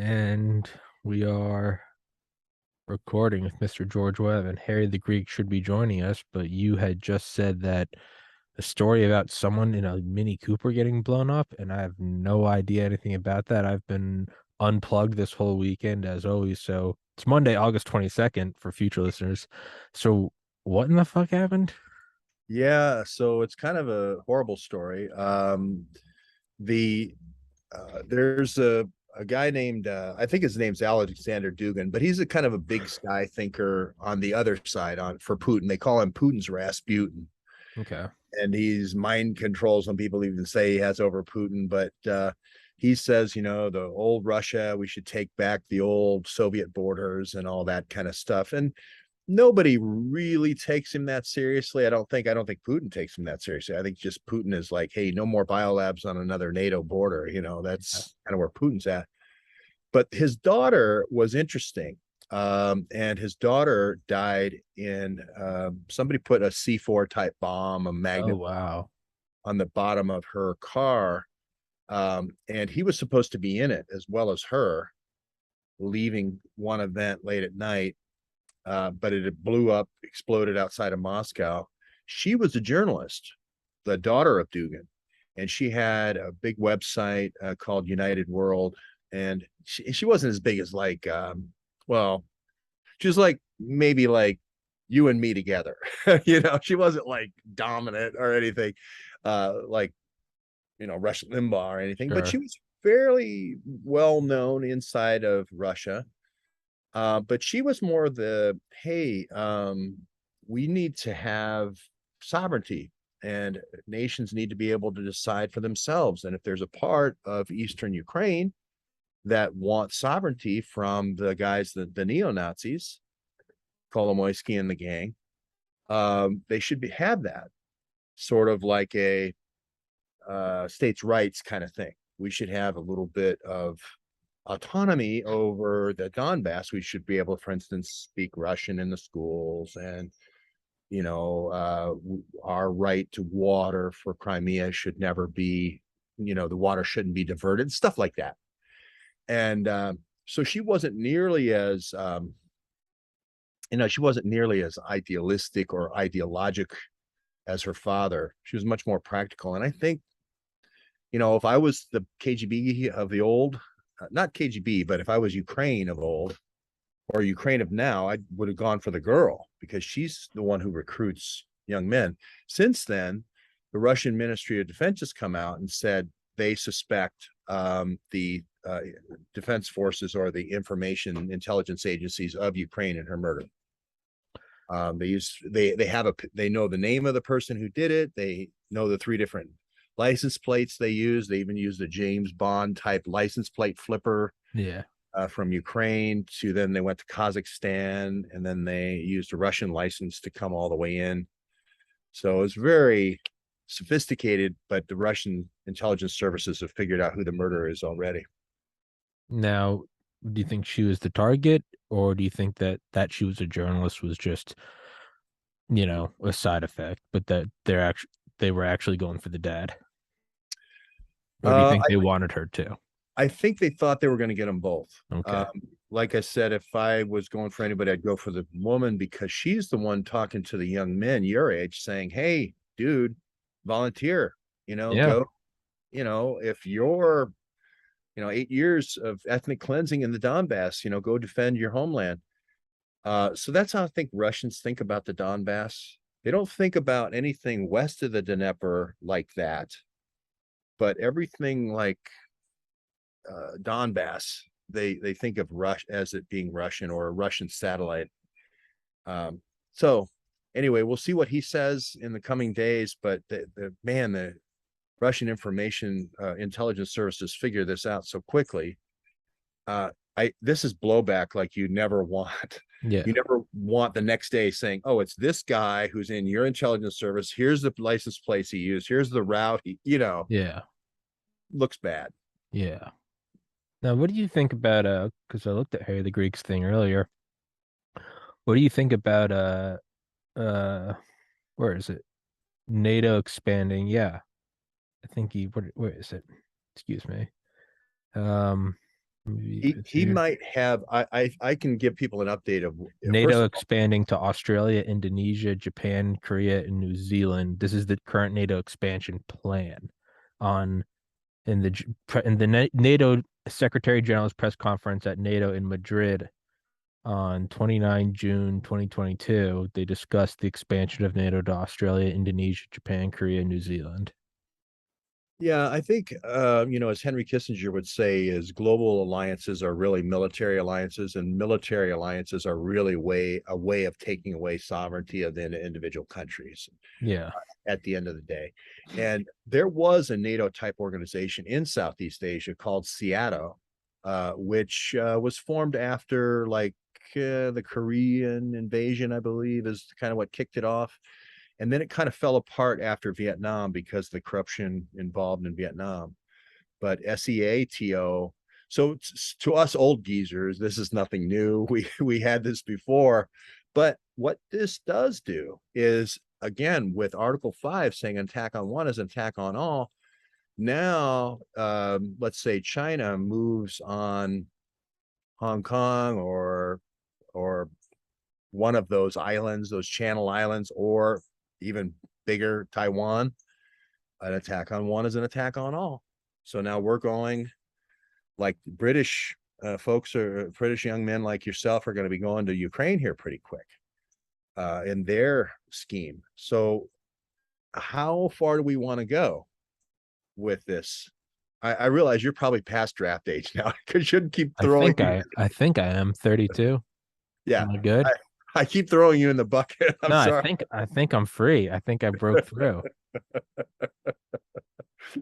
And we are recording with Mr. George Webb, and Harry the Greek should be joining us, but you had just said that a story about someone in a Mini Cooper getting blown up, and I have no idea anything about that. I've been unplugged this whole weekend, as always. So it's Monday, August 22nd for future listeners. So what in the fuck happened? Yeah, so it's kind of a horrible story. The There's a guy named I think his name's Alexander Dugin, but he's a kind of a big sky thinker on the other side on for Putin. They call him Putin's Rasputin, Okay. and he's mind control. Some people even say he has over Putin, but he says, the old Russia, we should take back the old Soviet borders and all that kind of stuff. And nobody really takes him that seriously. I don't think Putin takes him that seriously. I think just Putin is like, hey, no more biolabs on another NATO border. Yeah. That's kind of where Putin's at. But his daughter was interesting. And his daughter died in somebody put a C4 type bomb, a Oh, magnet wow. on the bottom of her car. And he was supposed to be in it as well as her, leaving one event late at night, but it blew up, exploded outside of Moscow. She was a journalist, the daughter of Dugin, and she had a big website called United World. And she wasn't as big as well, she was like maybe like you and me together. She wasn't like dominant or anything, like Rush Limbaugh or anything, but she Sure. was fairly well known inside of Russia. But she was more the, hey, we need to have sovereignty, and nations need to be able to decide for themselves. And if there's a part of Eastern Ukraine that wants sovereignty from the guys, the neo-Nazis, Kolomoisky and the gang, they should have that sort of like a states' rights kind of thing. We should have a little bit of autonomy over the Donbass. We should be able, for instance, speak Russian in the schools, and our right to water for Crimea should never be, the water shouldn't be diverted, stuff like that. And so she wasn't nearly as idealistic or ideologic as her father. She was much more practical. And I think, if I was the KGB of the old, not KGB, but if I was Ukraine of old or Ukraine of now, I would have gone for the girl because she's the one who recruits young men. Since then, the Russian Ministry of Defense has come out and said they suspect the defense forces or the information intelligence agencies of Ukraine in her murder. They know the name of the person who did it. They know the three different license plates they use. They even used a James Bond type license plate flipper Yeah. from Ukraine to, then they went to Kazakhstan, and then they used a Russian license to come all the way in. So it's very sophisticated, but the Russian intelligence services have figured out who the murderer is already. Now, do you think she was the target, or do you think that she was a journalist was just, a side effect, but that they were actually going for the dad? Or do you Uh, think they wanted her to? I think they thought they were going to get them both. Okay. Like I said, if I was going for anybody, I'd go for the woman because she's the one talking to the young men your age saying, hey, dude, volunteer, Yeah. go, if you're, 8 years of ethnic cleansing in the Donbass, go defend your homeland. So that's how I think Russians think about the Donbass. They don't think about anything west of the Dnieper like that, but everything like Donbass, they think of Rush as it being Russian or a Russian satellite. So anyway, we'll see what he says in the coming days. But the Russian information intelligence services figure this out so quickly. This is blowback like you never want. Yeah. You never want the next day saying, "Oh, it's this guy who's in your intelligence service. Here's the license plates he used. Here's the route." Yeah. Looks bad. Yeah. Now, what do you think about because I looked at Harry the Greek's thing earlier. What do you think about uh where is it? NATO expanding? Yeah. I think where is it? Excuse me. Um Maybe it's He here. might have. I can give people an update of first NATO of expanding to Australia, Indonesia, Japan, Korea, and New Zealand. This is the current NATO expansion plan. On in the NATO Secretary General's press conference at NATO in Madrid on 29 June 2022, they discussed the expansion of NATO to Australia, Indonesia, Japan, Korea, and New Zealand. Yeah, I think as Henry Kissinger would say, is global alliances are really military alliances, and military alliances are really a way of taking away sovereignty of the individual countries Yeah. at the end of the day. And there was a NATO type organization in Southeast Asia called SEATO, which was formed after the Korean invasion, I believe, is kind of what kicked it off. And then it kind of fell apart after Vietnam because of the corruption involved in Vietnam. But SEATO, so to us old geezers, this is nothing new. We had this before. But what this does do is, again, with Article 5 saying attack on one is attack on all, now let's say China moves on Hong Kong or one of those islands, those Channel Islands, or even bigger, Taiwan, an attack on one is an attack on all. So now we're going, like British folks, or British young men like yourself are going to be going to Ukraine here pretty quick in their scheme. So how far do we want to go with this? I realize you're probably past draft age now because you keep throwing. I think I am 32. Yeah, Am I good? I keep throwing you in the bucket. I'm No, sorry. I think I'm free. I think I broke through.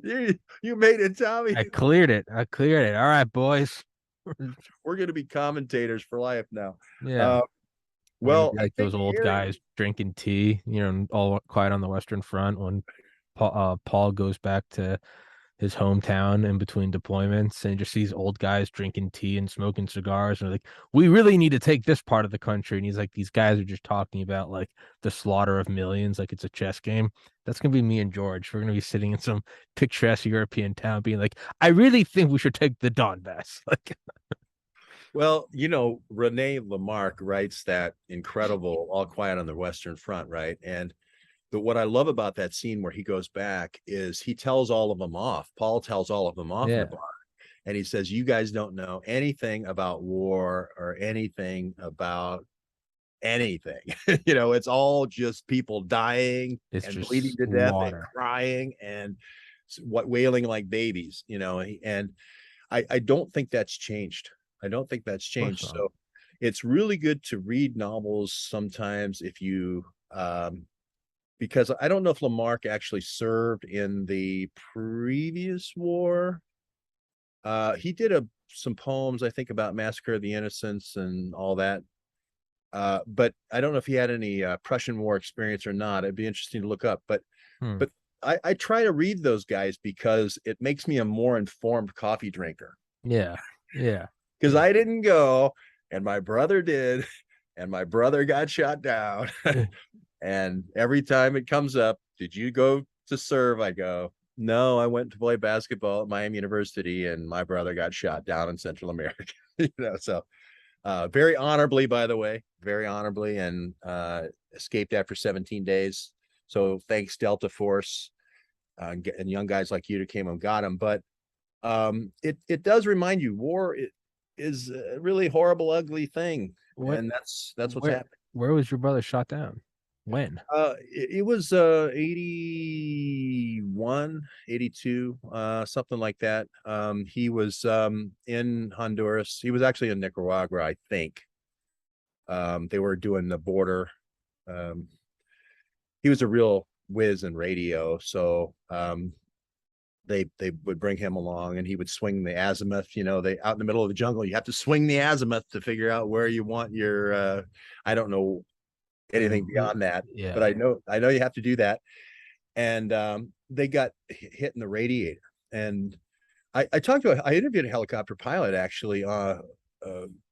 You made it, Tommy. I cleared it. I cleared it. All right, boys. We're going to be commentators for life now. Yeah. Uh, We're gonna well, be I like think those old Harry. guys drinking tea, all quiet on the Western Front when Paul goes back to his hometown in between deployments and just sees old guys drinking tea and smoking cigars. And like, we really need to take this part of the country. And he's like, these guys are just talking about like the slaughter of millions, like it's a chess game. That's gonna be me and George. We're gonna be sitting in some picturesque European town, being like, I really think we should take the Donbass. Like, Well, Rene Lamarck writes that incredible All Quiet on the Western Front, right? But what I love about that scene where he goes back is he tells all of them off. Paul tells all of them off in the yeah, bar. And he says, you guys don't know anything about war or anything about anything. It's all just people dying it's and bleeding just to death and slaughter. crying and wailing like babies, and I don't think that's changed. I don't think that's Of course changed. not. So it's really good to read novels sometimes if you because I don't know if Lamarck actually served in the previous war. He did some poems, I think, about Massacre of the Innocents and all that. But I don't know if he had any Prussian War experience or not. It'd be interesting to look up. Hmm. But I try to read those guys because it makes me a more informed coffee drinker. Yeah, yeah, Because yeah. I didn't go, and my brother did, and my brother got shot down. And every time it comes up, did you go to serve? I go, no, I went to play basketball at Miami University, and my brother got shot down in Central America. So very honorably, by the way, very honorably, and escaped after 17 days. So thanks Delta Force and young guys like you that came and got him. But it does remind you, war is a really horrible, ugly thing, What? and that's what's Where? happening. Where was your brother shot down? When? It was 81, 82, something like that. He was in Honduras. He was actually in Nicaragua, I think. They were doing the border. Um, he was a real whiz in radio, so they would bring him along, and he would swing the azimuth. They out in the middle of the jungle, you have to swing the azimuth to figure out where you want your. I don't know anything beyond that, but Yeah. I know you have to do that. And they got hit in the radiator, and I interviewed a helicopter pilot actually a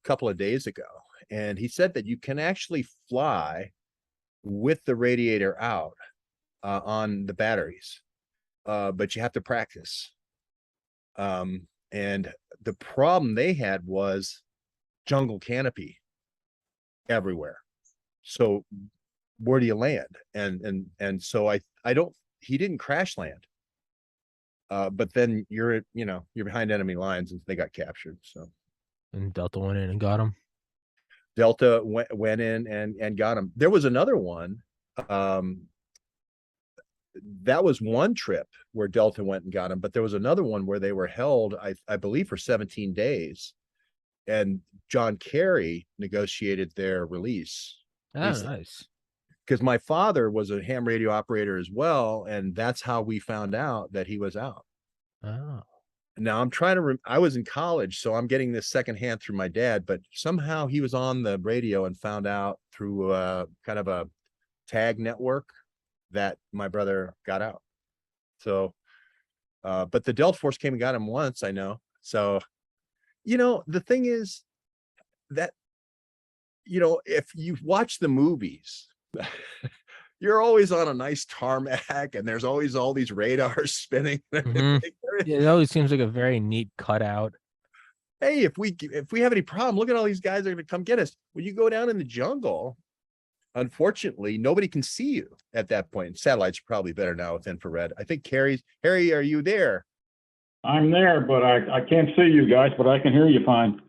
couple of days ago, and he said that you can actually fly with the radiator out on the batteries, but you have to practice. And the problem they had was jungle canopy everywhere. So where do you land? And so I don't, he didn't crash land. But then you're behind enemy lines and they got captured. So And Delta went in and got him. Delta went in and got him. There was another one. That was one trip where Delta went and got him, but there was another one where they were held, I believe, for 17 days, and John Kerry negotiated their release. Oh, nice. Because my father was a ham radio operator as well, and that's how we found out that he was out. Oh. Now I'm trying to. I was in college, so I'm getting this secondhand through my dad. But somehow he was on the radio and found out through kind of a tag network that my brother got out. So, but the Delta Force came and got him once, I know. So, the thing is that, if you watch the movies, you're always on a nice tarmac and there's always all these radars spinning. Yeah, it always seems like a very neat cutout. Hey, if we have any problem, look at all these guys that are going to come get us. When you go down in the jungle, unfortunately, nobody can see you at that point. Satellites are probably better now with infrared. I think Harry, are you there? I'm there, but I can't see you guys, but I can hear you fine.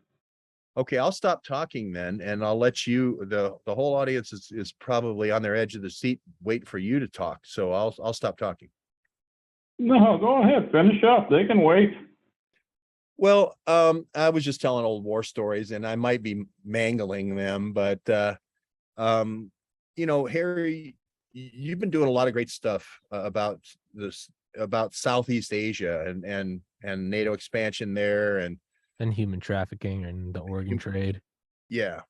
Okay, I'll stop talking then, and I'll let you. The whole audience is probably on their edge of the seat, waiting for you to talk. So I'll stop talking. No, go ahead, finish up. They can wait. Well, I was just telling old war stories, and I might be mangling them, but Harry, you've been doing a lot of great stuff about Southeast Asia and NATO expansion there and human trafficking and the organ trade. Yeah.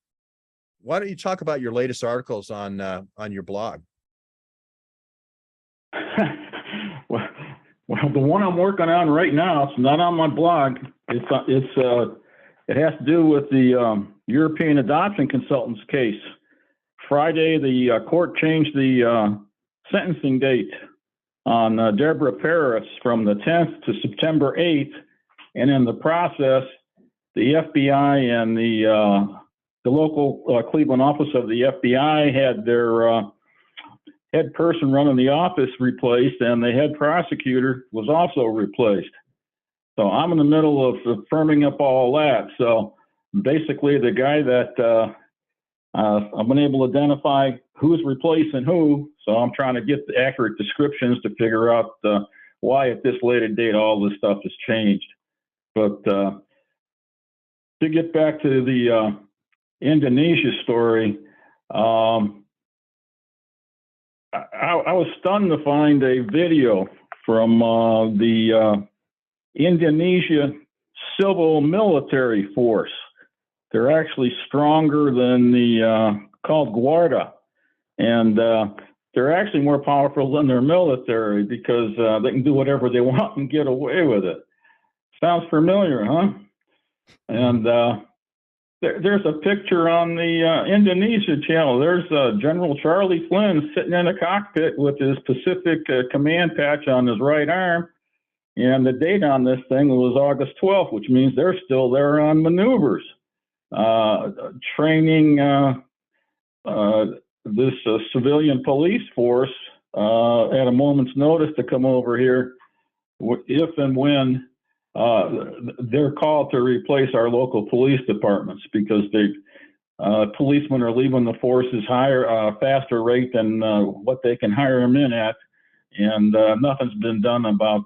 Why don't you talk about your latest articles on your blog? Well, the one I'm working on right now, it's not on my blog. It has to do with the European adoption consultants case. Friday, the court changed the sentencing date on Deborah Paris from the 10th to September 8th, and in the process, the FBI and the local Cleveland office of the FBI had their head person running the office replaced, and the head prosecutor was also replaced. So I'm in the middle of firming up all that. So basically, the guy that I've been able to identify who's replacing who. So I'm trying to get the accurate descriptions to figure out why at this later date all this stuff has changed. But to get back to the Indonesia story, I was stunned to find a video from the Indonesia civil military force. They're actually stronger than the called Guarda, and they're actually more powerful than their military because they can do whatever they want and get away with it. Sounds familiar, huh? And there's a picture on the Indonesia channel. There's General Charlie Flynn sitting in a cockpit with his Pacific command patch on his right arm. And the date on this thing was August 12th, which means they're still there on maneuvers, training this civilian police force at a moment's notice to come over here if and when they're called to replace our local police departments, because policemen are leaving the forces faster rate than what they can hire them in at, and nothing's been done about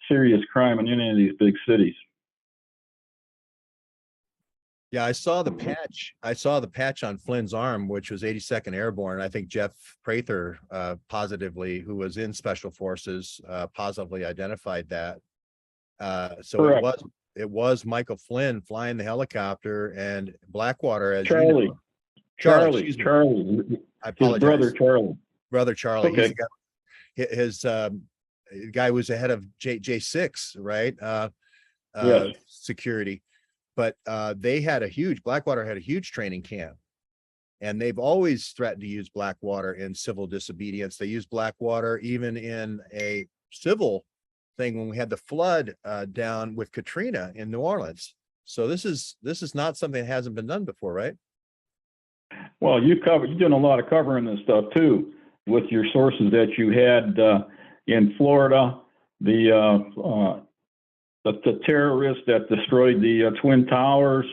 serious crime in any of these big cities. Yeah, I saw the patch. I saw the patch on Flynn's arm, which was 82nd Airborne. I think Jeff Prather positively, who was in Special Forces, positively identified that. So correct. It was Michael Flynn flying the helicopter, and Blackwater, as Charlie. You know, Charlie. I apologize. His brother Charlie. Okay. His guy was ahead of J6, right? Yes. Security. But Blackwater had a huge training camp, and they've always threatened to use Blackwater in civil disobedience. They use Blackwater even in a civil thing when we had the flood down with Katrina in New Orleans. So this is not something that hasn't been done before, right? Well, you're doing a lot of covering this stuff too, with your sources that you had in Florida, the terrorists that destroyed the Twin Towers,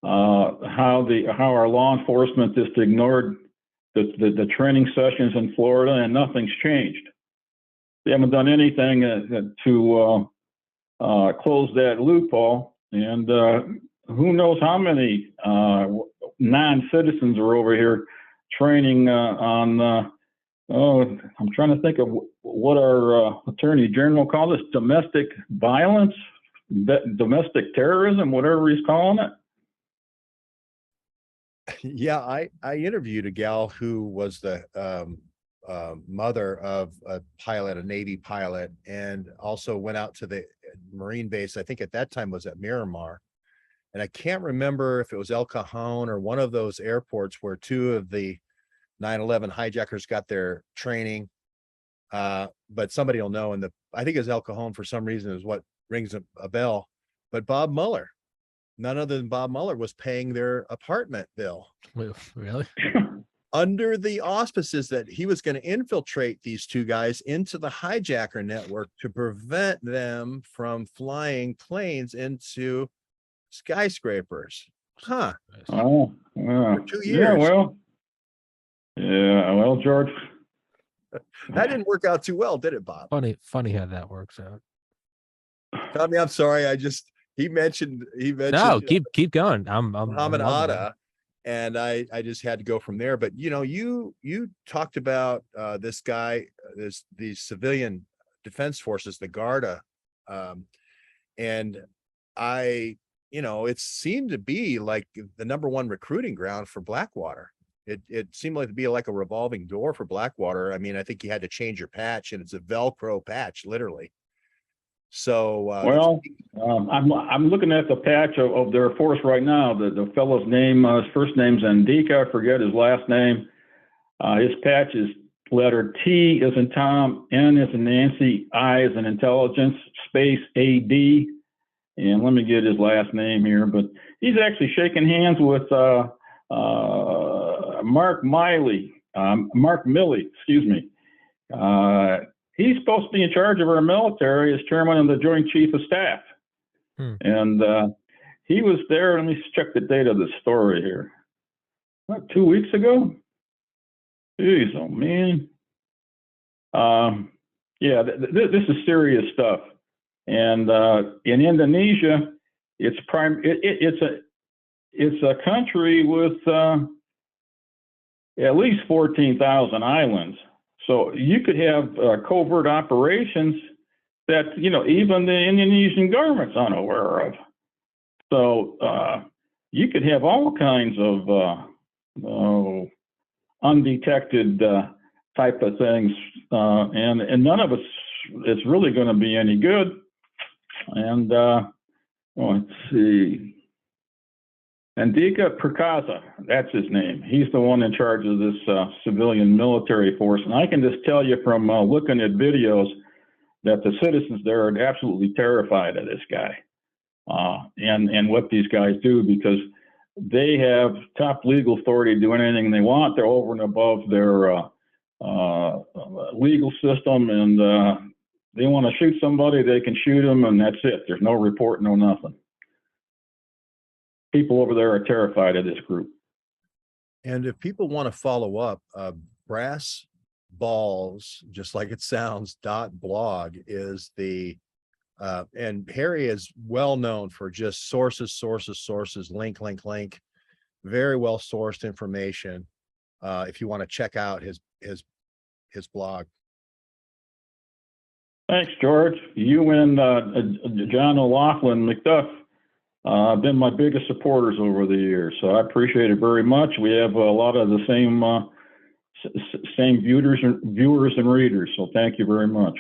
how our law enforcement just ignored the training sessions in Florida, and nothing's changed. They haven't done anything to close that loophole, and who knows how many non-citizens are over here training on. I'm trying to think of what our Attorney General called this: domestic violence, domestic terrorism, whatever he's calling it. Yeah, I interviewed a gal who was the mother of a pilot, a Navy pilot, and also went out to the Marine base. I think at that time was at Miramar. And I can't remember if it was El Cajon or one of those airports where two of the 9/11 hijackers got their training. But somebody will know. And I think it's El Cajon for some reason is what rings a bell. But Bob Mueller, none other than Bob Mueller, was paying their apartment bill. Wait, really? Under the auspices that he was going to infiltrate these two guys into the hijacker network to prevent them from flying planes into skyscrapers. Huh. Oh, yeah. For 2 years. Yeah, well, George. That didn't work out too well, did it, Bob? Funny how that works out. Tommy, I'm sorry. He mentioned No, keep going. I'm Muhammad Atta, and I just had to go from there. But you talked about this guy, these civilian defense forces, the Garda, and it seemed to be like the #1 recruiting ground for Blackwater. It seemed like to be like a revolving door for Blackwater. I mean, I think you had to change your patch, and it's a Velcro patch, literally. So I'm looking at the patch of their force right now. The fellow's name, his first name's Ndika, I forget his last name. His patch is letter T as in Tom, N as in Nancy, I as in intelligence, space AD. And let me get his last name here, but he's actually shaking hands with Mark Milley, excuse me. He's supposed to be in charge of our military as chairman of the Joint Chief of Staff. And he was there. Let me check the date of the story here. What, 2 weeks ago? Jeez, oh man. Yeah, this is serious stuff. And in Indonesia, it's a country with at least 14,000 islands. So you could have covert operations that even the Indonesian government's unaware of. So you could have all kinds of undetected type of things, and none of it's really going to be any good. And let's see. Andika Perkaza, that's his name. He's the one in charge of this civilian military force. And I can just tell you from looking at videos that the citizens there are absolutely terrified of this guy and what these guys do, because they have top legal authority to do anything they want. They're over and above their legal system, and they want to shoot somebody, they can shoot them, and that's it. There's no report, no nothing. People over there are terrified of this group. And if people want to follow up, Brass Balls, just like it sounds, .blog is the and Harry is well known for just sources, link. Very well sourced information. If you want to check out his blog. Thanks, George. You and John O'Loughlin McDuff have been my biggest supporters over the years, so I appreciate it very much. We have a lot of the same viewers and readers, so thank you very much.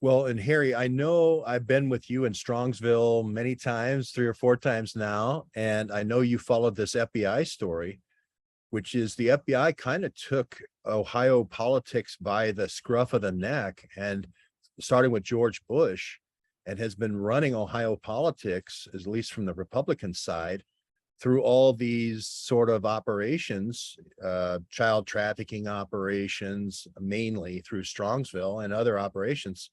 Well, and Harry, I know I've been with you in Strongsville many times, 3 or 4 times now, and I know you followed this FBI story, which is the FBI kind of took Ohio politics by the scruff of the neck and starting with George Bush, and has been running Ohio politics, at least from the Republican side, through all these sort of operations, child trafficking operations, mainly through Strongsville and other operations.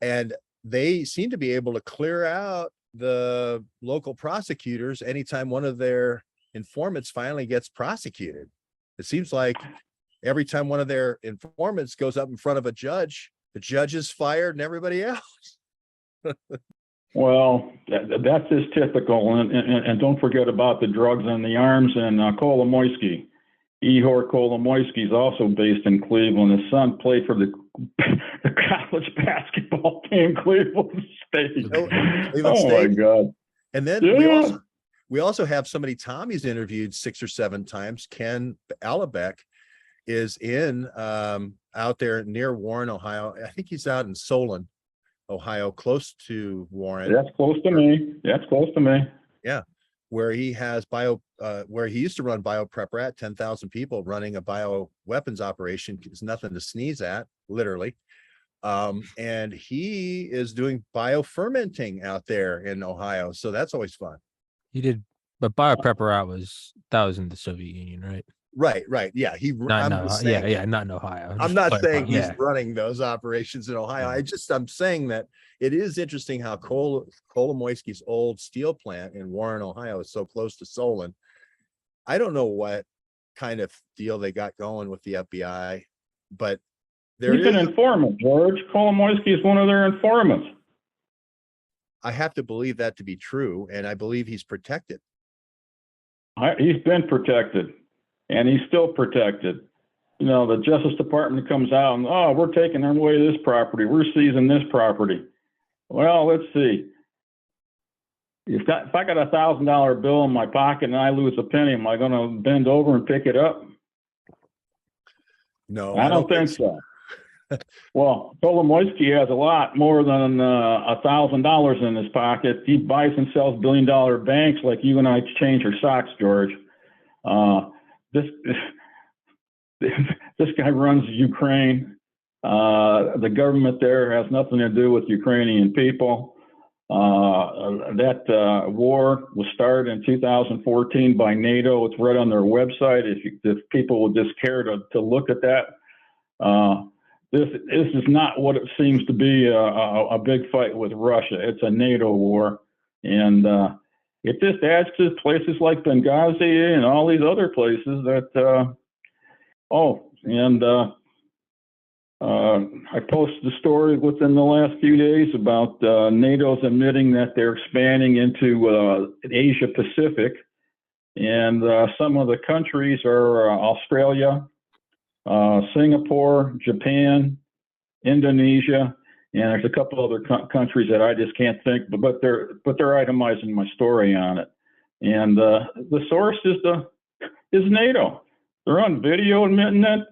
And they seem to be able to clear out the local prosecutors anytime one of their informants finally gets prosecuted. It seems like every time one of their informants goes up in front of a judge, the judge is fired and everybody else. Well, that's just typical. And don't forget about the drugs and the arms and Kolomoisky. Ihor Kolomoisky is also based in Cleveland. His son played for the college basketball team, Cleveland State. My God. And then we also have somebody Tommy's interviewed 6 or 7 times. Ken Allebeck is in out there near Warren, Ohio. I think he's out in Solon, Ohio, close to Warren. That's close to me. That's close to me. Yeah. Where he has where he used to run BioPrep 10,000 people running a bioweapons operation. It's nothing to sneeze at, literally. And he is doing biofermenting out there in Ohio. So that's always fun. He did, but BioPrep that was in the Soviet Union, right? Right. Yeah. Not in Ohio. I'm not saying he's running those operations in Ohio. I'm saying that it is interesting how Kolomoisky's old steel plant in Warren, Ohio is so close to Solon. I don't know what kind of deal they got going with the FBI, but he's an informant, George. Kolomoisky is one of their informants. I have to believe that to be true, and I believe he's protected. He's been protected. And he's still protected. You know, the Justice Department comes out and, oh, we're taking away this property. We're seizing this property. Well, let's see. If I got $1,000 bill in my pocket and I lose a penny, am I going to bend over and pick it up? No, I don't think so. Well, Kolomoisky has a lot more than $1,000 in his pocket. He buys and sells billion-dollar banks like you and I exchange our socks, George. This guy runs Ukraine. The government there has nothing to do with Ukrainian people. That war was started in 2014 by NATO. It's right on their website. If people would just care to look at that. This is not what it seems to be a big fight with Russia. It's a NATO war. And it just adds to places like Benghazi and all these other places that, I posted a story within the last few days about NATO's admitting that they're expanding into Asia Pacific. And some of the countries are Australia, Singapore, Japan, Indonesia, and there's a couple other countries that I just can't think, but they're itemizing my story on it. And the source is NATO. They're on video admitting it.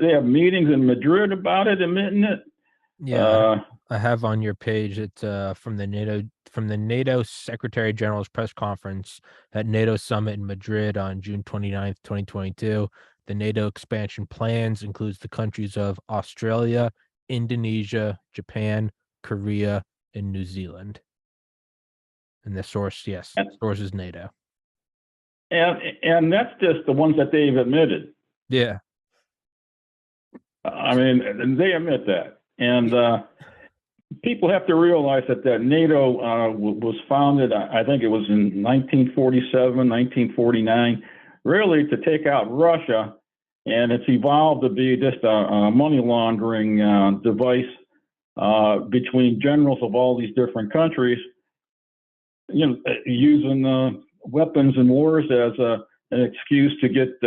They have meetings in Madrid about it, admitting it. Yeah, I have on your page. It's from the NATO Secretary General's press conference at NATO summit in Madrid on June 29th, 2022. The NATO expansion plans includes the countries of Australia, Indonesia, Japan, Korea, and New Zealand. And the source, yes, the source is NATO. And that's just the ones that they've admitted. Yeah. I mean, they admit that. And people have to realize that NATO was founded, I think it was in 1947, 1949, really to take out Russia. And it's evolved to be just a money laundering device between generals of all these different countries, using weapons and wars as an excuse to get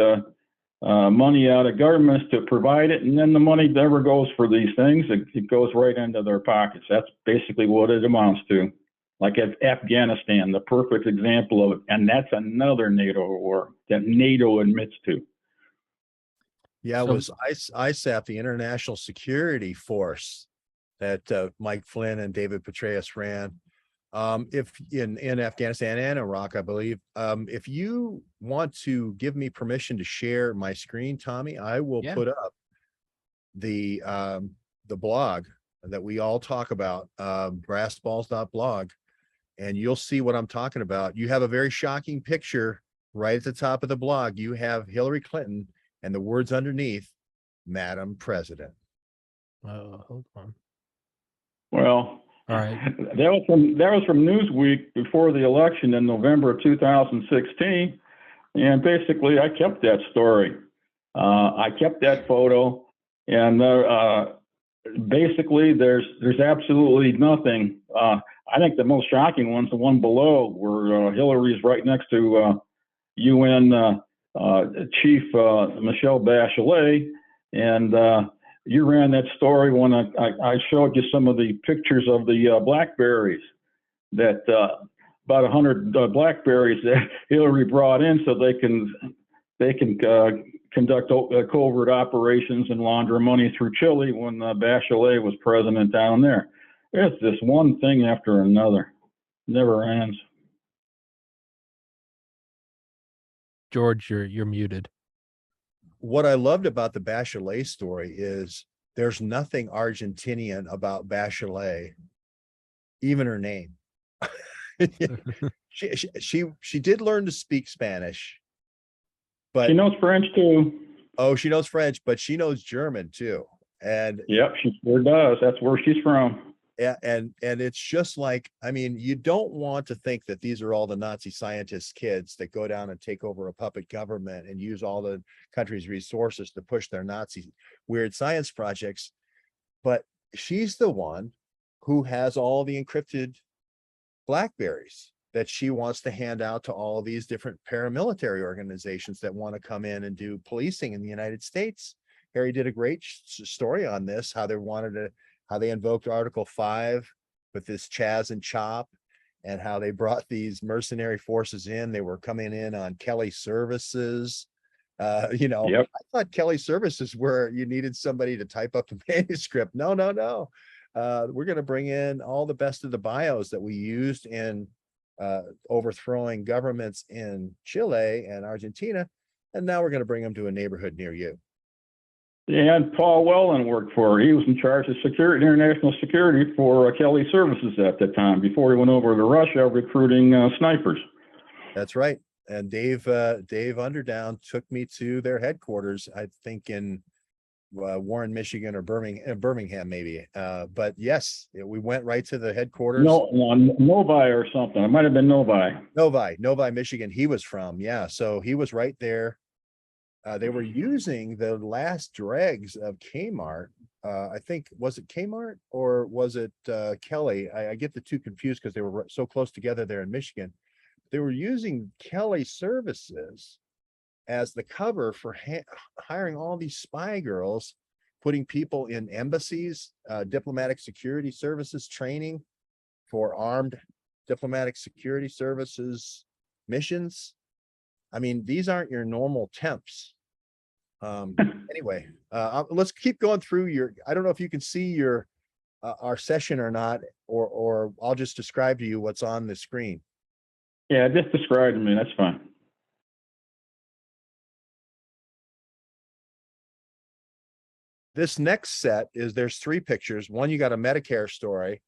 money out of governments to provide it. And then the money never goes for these things. It goes right into their pockets. That's basically what it amounts to. Like Afghanistan, the perfect example of it. And that's another NATO war that NATO admits to. Yeah, it was ISAF, the International Security Force that Mike Flynn and David Petraeus ran. If in Afghanistan and Iraq, I believe, if you want to give me permission to share my screen, Tommy, I will put up the blog that we all talk about, brassballs.blog, and you'll see what I'm talking about. You have a very shocking picture right at the top of the blog. You have Hillary Clinton and the words underneath, Madam President. Hold on. Well, All right. that was from Newsweek before the election in November of 2016, and basically I kept that story. I kept that photo, and basically there's absolutely nothing. I think the most shocking one's the one below, where Hillary's right next to UN Chief Michelle Bachelet, and you ran that story when I showed you some of the pictures of the blackberries, that about 100 blackberries that Hillary brought in so they can conduct covert operations and launder money through Chile when Bachelet was president down there. It's this one thing after another. Never ends. George, you're muted. What I loved about the Bachelet story is there's nothing Argentinian about Bachelet, even her name. She did learn to speak Spanish, but she knows French too. Oh, she knows French, but she knows German too. And yep, she sure does. That's where she's from. Yeah, and it's just like, I mean, you don't want to think that these are all the Nazi scientist kids that go down and take over a puppet government and use all the country's resources to push their Nazi weird science projects. But she's the one who has all the encrypted blackberries that she wants to hand out to all these different paramilitary organizations that want to come in and do policing in the United States. Harry did a great story on this, how they invoked Article 5 with this Chaz and Chop, and how they brought these mercenary forces in. They were coming in on Kelly Services. Yep. I thought Kelly Services where you needed somebody to type up the manuscript. No. We're going to bring in all the best of the bios that we used in overthrowing governments in Chile and Argentina, and now we're going to bring them to a neighborhood near you. And Paul Whelan worked for her. He was in charge of security, international security for Kelly Services at that time, before he went over to Russia recruiting snipers. That's right. And Dave Underdown took me to their headquarters, I think in Warren, Michigan, or Birmingham, maybe. But yes, we went right to the headquarters. Novi or something. It might have been Novi. Novi, Michigan. He was from, yeah. So he was right there. They were using the last dregs of Kmart. I think, was it Kmart or was it Kelly? I get the two confused because they were so close together there in Michigan. They were using Kelly Services as the cover for hiring all these spy girls, putting people in embassies, diplomatic security services training for armed diplomatic security services missions. I mean, these aren't your normal temps. Anyway, let's keep going through I don't know if you can see our session or not, or I'll just describe to you what's on the screen. Yeah, just describe to me. That's fine. This next set there's three pictures. One, you got a Medicare story.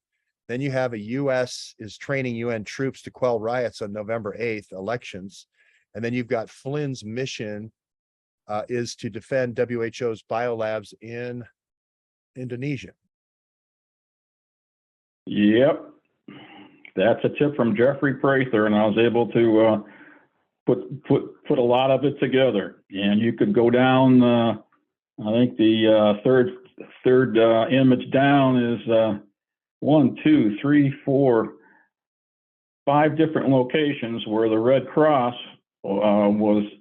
Then you have a U.S. is training UN troops to quell riots on November 8th, elections. And then you've got Flynn's mission is to defend WHO's biolabs in Indonesia. Yep. That's a tip from Jeffrey Prather, and I was able to put a lot of it together. And you could go down, I think the third image down is 1, 2, 3, 4, 5 different locations where the Red Cross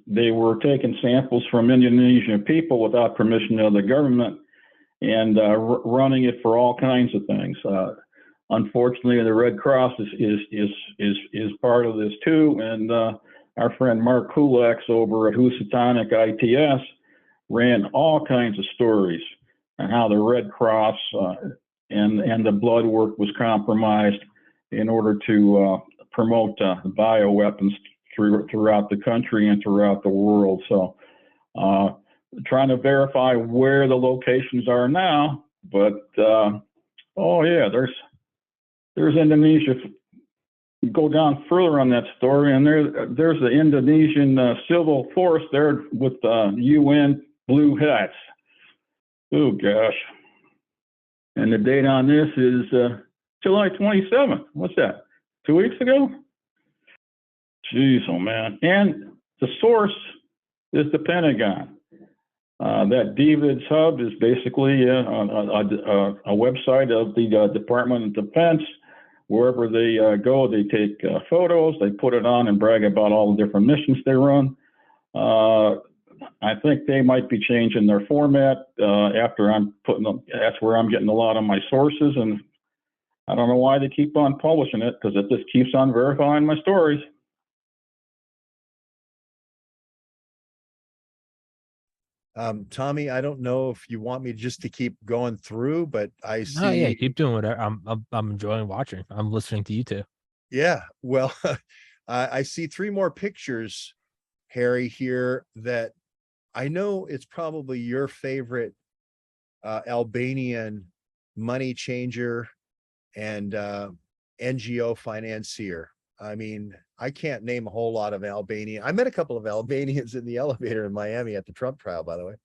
they were taking samples from Indonesian people without permission of the government and running it for all kinds of things. Unfortunately, the Red Cross is part of this too, and our friend Mark Kulaks over at Housatonic ITS ran all kinds of stories on how the Red Cross and the blood work was compromised in order to promote bioweapons throughout the country and throughout the world. So trying to verify where the locations are now, but Oh yeah, there's Indonesia. You go down further on that story, and there's the Indonesian civil force there with UN blue hats. Oh gosh. And the date on this is July 27th. What's that? 2 weeks ago? Jeez, oh man. And the source is the Pentagon. That David's Hub is basically a website of the Department of Defense. Wherever they go, they take photos, they put it on and brag about all the different missions they run. I think they might be changing their format after I'm putting them. That's where I'm getting a lot of my sources, and I don't know why they keep on publishing it, because it just keeps on verifying my stories. Tommy, I don't know if you want me just to keep going through, but I see. No, yeah, keep doing whatever. I'm enjoying watching. I'm listening to you too. Yeah, well, I see 3 more pictures, Harry, here that I know it's probably your favorite Albanian money changer and NGO financier. I mean, I can't name a whole lot of Albanian. I met a couple of Albanians in the elevator in Miami at the Trump trial, by the way.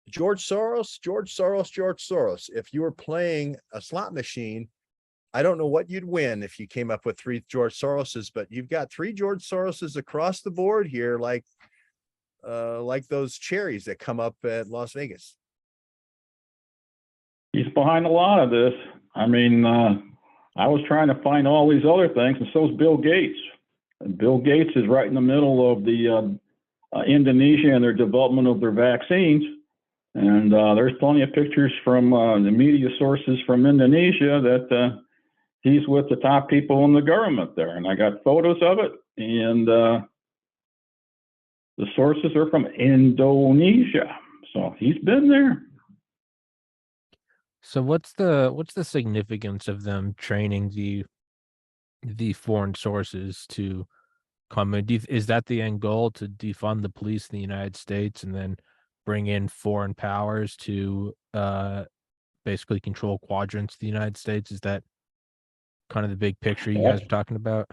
George Soros. If you were playing a slot machine, I don't know what you'd win if you came up with 3 George Soroses, but you've got 3 George Soroses across the board here, like those cherries that come up at Las Vegas. He's behind a lot of this. I mean, I was trying to find all these other things, and so is Bill Gates. And Bill Gates is right in the middle of the Indonesia and their development of their vaccines. And there's plenty of pictures from the media sources from Indonesia that he's with the top people in the government there. And I got photos of it. And the sources are from Indonesia. So he's been there. So what's the significance of them training the foreign sources to come in? Is that the end goal, to defund the police in the United States and then bring in foreign powers to basically control quadrants of the United States? Is that kind of the big picture you guys are talking about?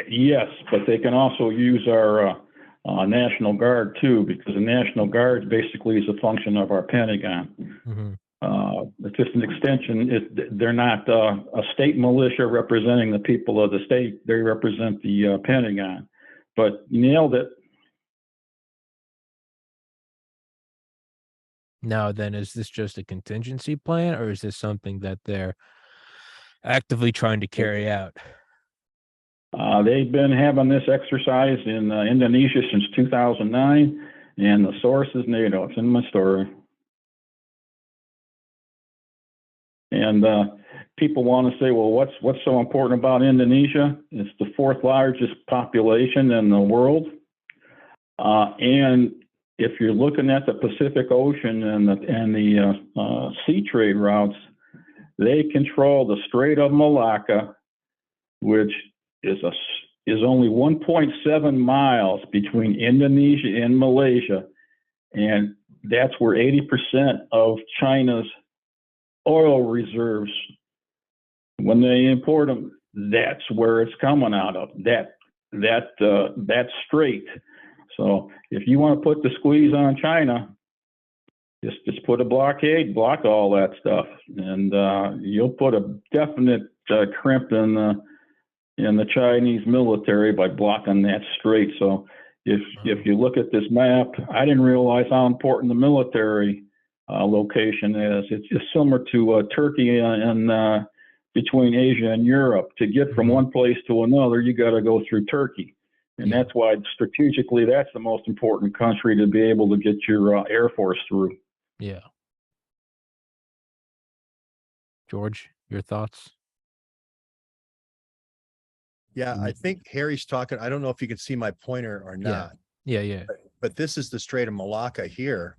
Yes, but they can also use our National Guard too, because the National Guard basically is a function of our Pentagon. Mm-hmm. It's just an extension. They're not a state militia representing the people of the state. They represent the Pentagon. But you nailed it. Now then, is this just a contingency plan, or is this something that they're actively trying to carry out? They've been having this exercise in Indonesia since 2009, and the source is NATO. It's in my story. And people want to say, well, what's so important about Indonesia? It's the 4th largest population in the world. And if you're looking at the Pacific Ocean and the sea trade routes, they control the Strait of Malacca, which is only 1.7 miles between Indonesia and Malaysia. And that's where 80% of China's oil reserves, when they import them, that's where it's coming out of, that strait. So if you want to put the squeeze on China, just put a blockade, block all that stuff, and you'll put a definite crimp in the Chinese military by blocking that strait. So if you look at this map, I didn't realize how important the military location is. It's just similar to Turkey and between Asia and Europe. To get from one place to another, you got to go through Turkey. And that's why strategically that's the most important country to be able to get your Air Force through. Yeah. George, your thoughts? Yeah, I think Harry's talking. I don't know if you can see my pointer or not. Yeah. But this is the Strait of Malacca here.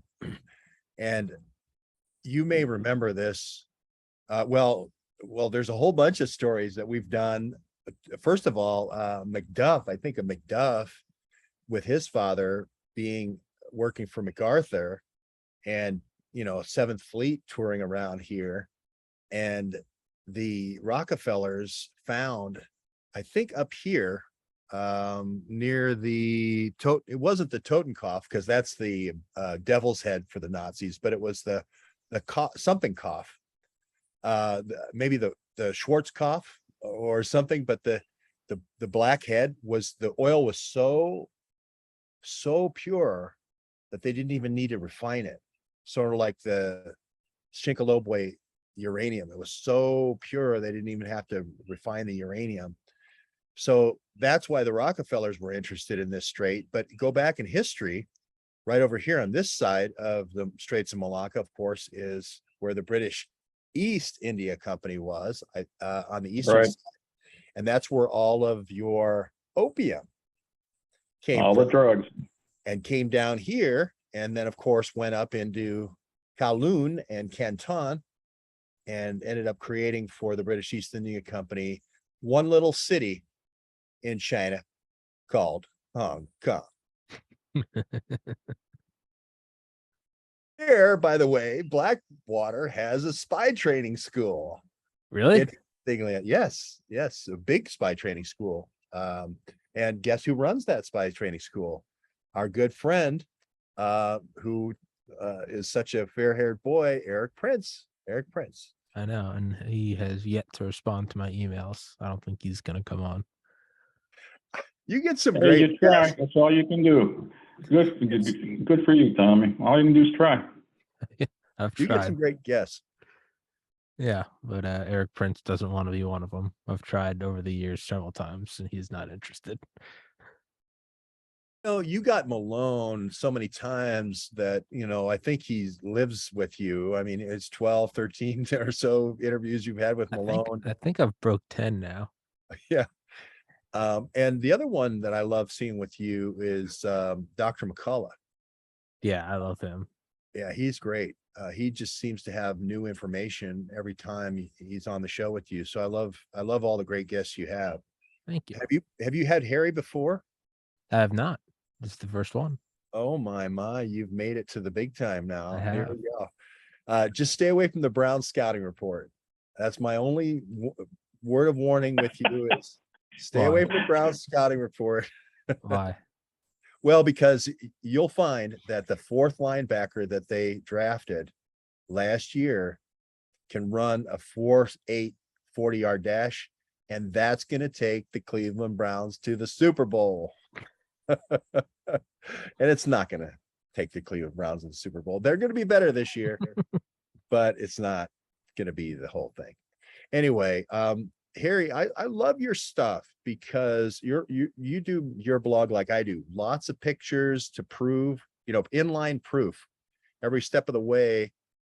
And you may remember this. Well, there's a whole bunch of stories that we've done. First of all, Macduff, I think of Macduff with his father working for MacArthur, and Seventh Fleet touring around here, and the Rockefellers found, I think up here, near the it wasn't the Totenkopf, because that's the devil's head for the Nazis, but it was the something Kopf, maybe the Schwarzkopf or something, but the black head was, the oil was so pure that they didn't even need to refine it. Sort of like the Shinkolobwe uranium. It was so pure they didn't even have to refine the uranium. So that's why the Rockefellers were interested in this strait. But go back in history, right over here on this side of the Straits of Malacca, of course, is where the British East India Company was, on the eastern side. And that's where all of your opium came all from, the drugs, and came down here, and then of course went up into Kowloon and Canton, and ended up creating for the British East India Company one little city in China called Hong Kong. Here, by the way, Blackwater has a spy training school. Really? Yes, a big spy training school. And guess who runs that spy training school? Our good friend, who is such a fair-haired boy, Eric Prince. I know, and he has yet to respond to my emails. I don't think he's gonna come on. You get some hey, great. you try. That's all you can do. Good for you, Tommy. All you can do is try. I've You get tried. some great guests. Yeah, but Eric Prince doesn't want to be one of them. I've tried over the years several times, and he's not interested. You got Malone so many times that, I think he lives with you. I mean, it's 12, 13 or so interviews you've had with Malone. I think I've broke 10 now. Yeah. And the other one that I love seeing with you is Dr. McCullough. Yeah, I love him. Yeah, he's great. He just seems to have new information every time he's on the show with you. So I love all the great guests you have. Thank you. Have you had Harry before? I have not. This is the first one. Oh my, you've made it to the big time now. I have. Here we go. Just stay away from the Brown scouting report. That's my only word of warning with you, is stay away from the Brown scouting report. Why? Well, because you'll find that the fourth linebacker that they drafted last year can run a 4.8 40-yard dash, and that's going to take the Cleveland Browns to the Super Bowl. And it's not going to take the Cleveland Browns to the Super Bowl. They're going to be better this year, but it's not going to be the whole thing. Anyway, Harry, I love your stuff because you do your blog like I do. Lots of pictures to prove, inline proof every step of the way,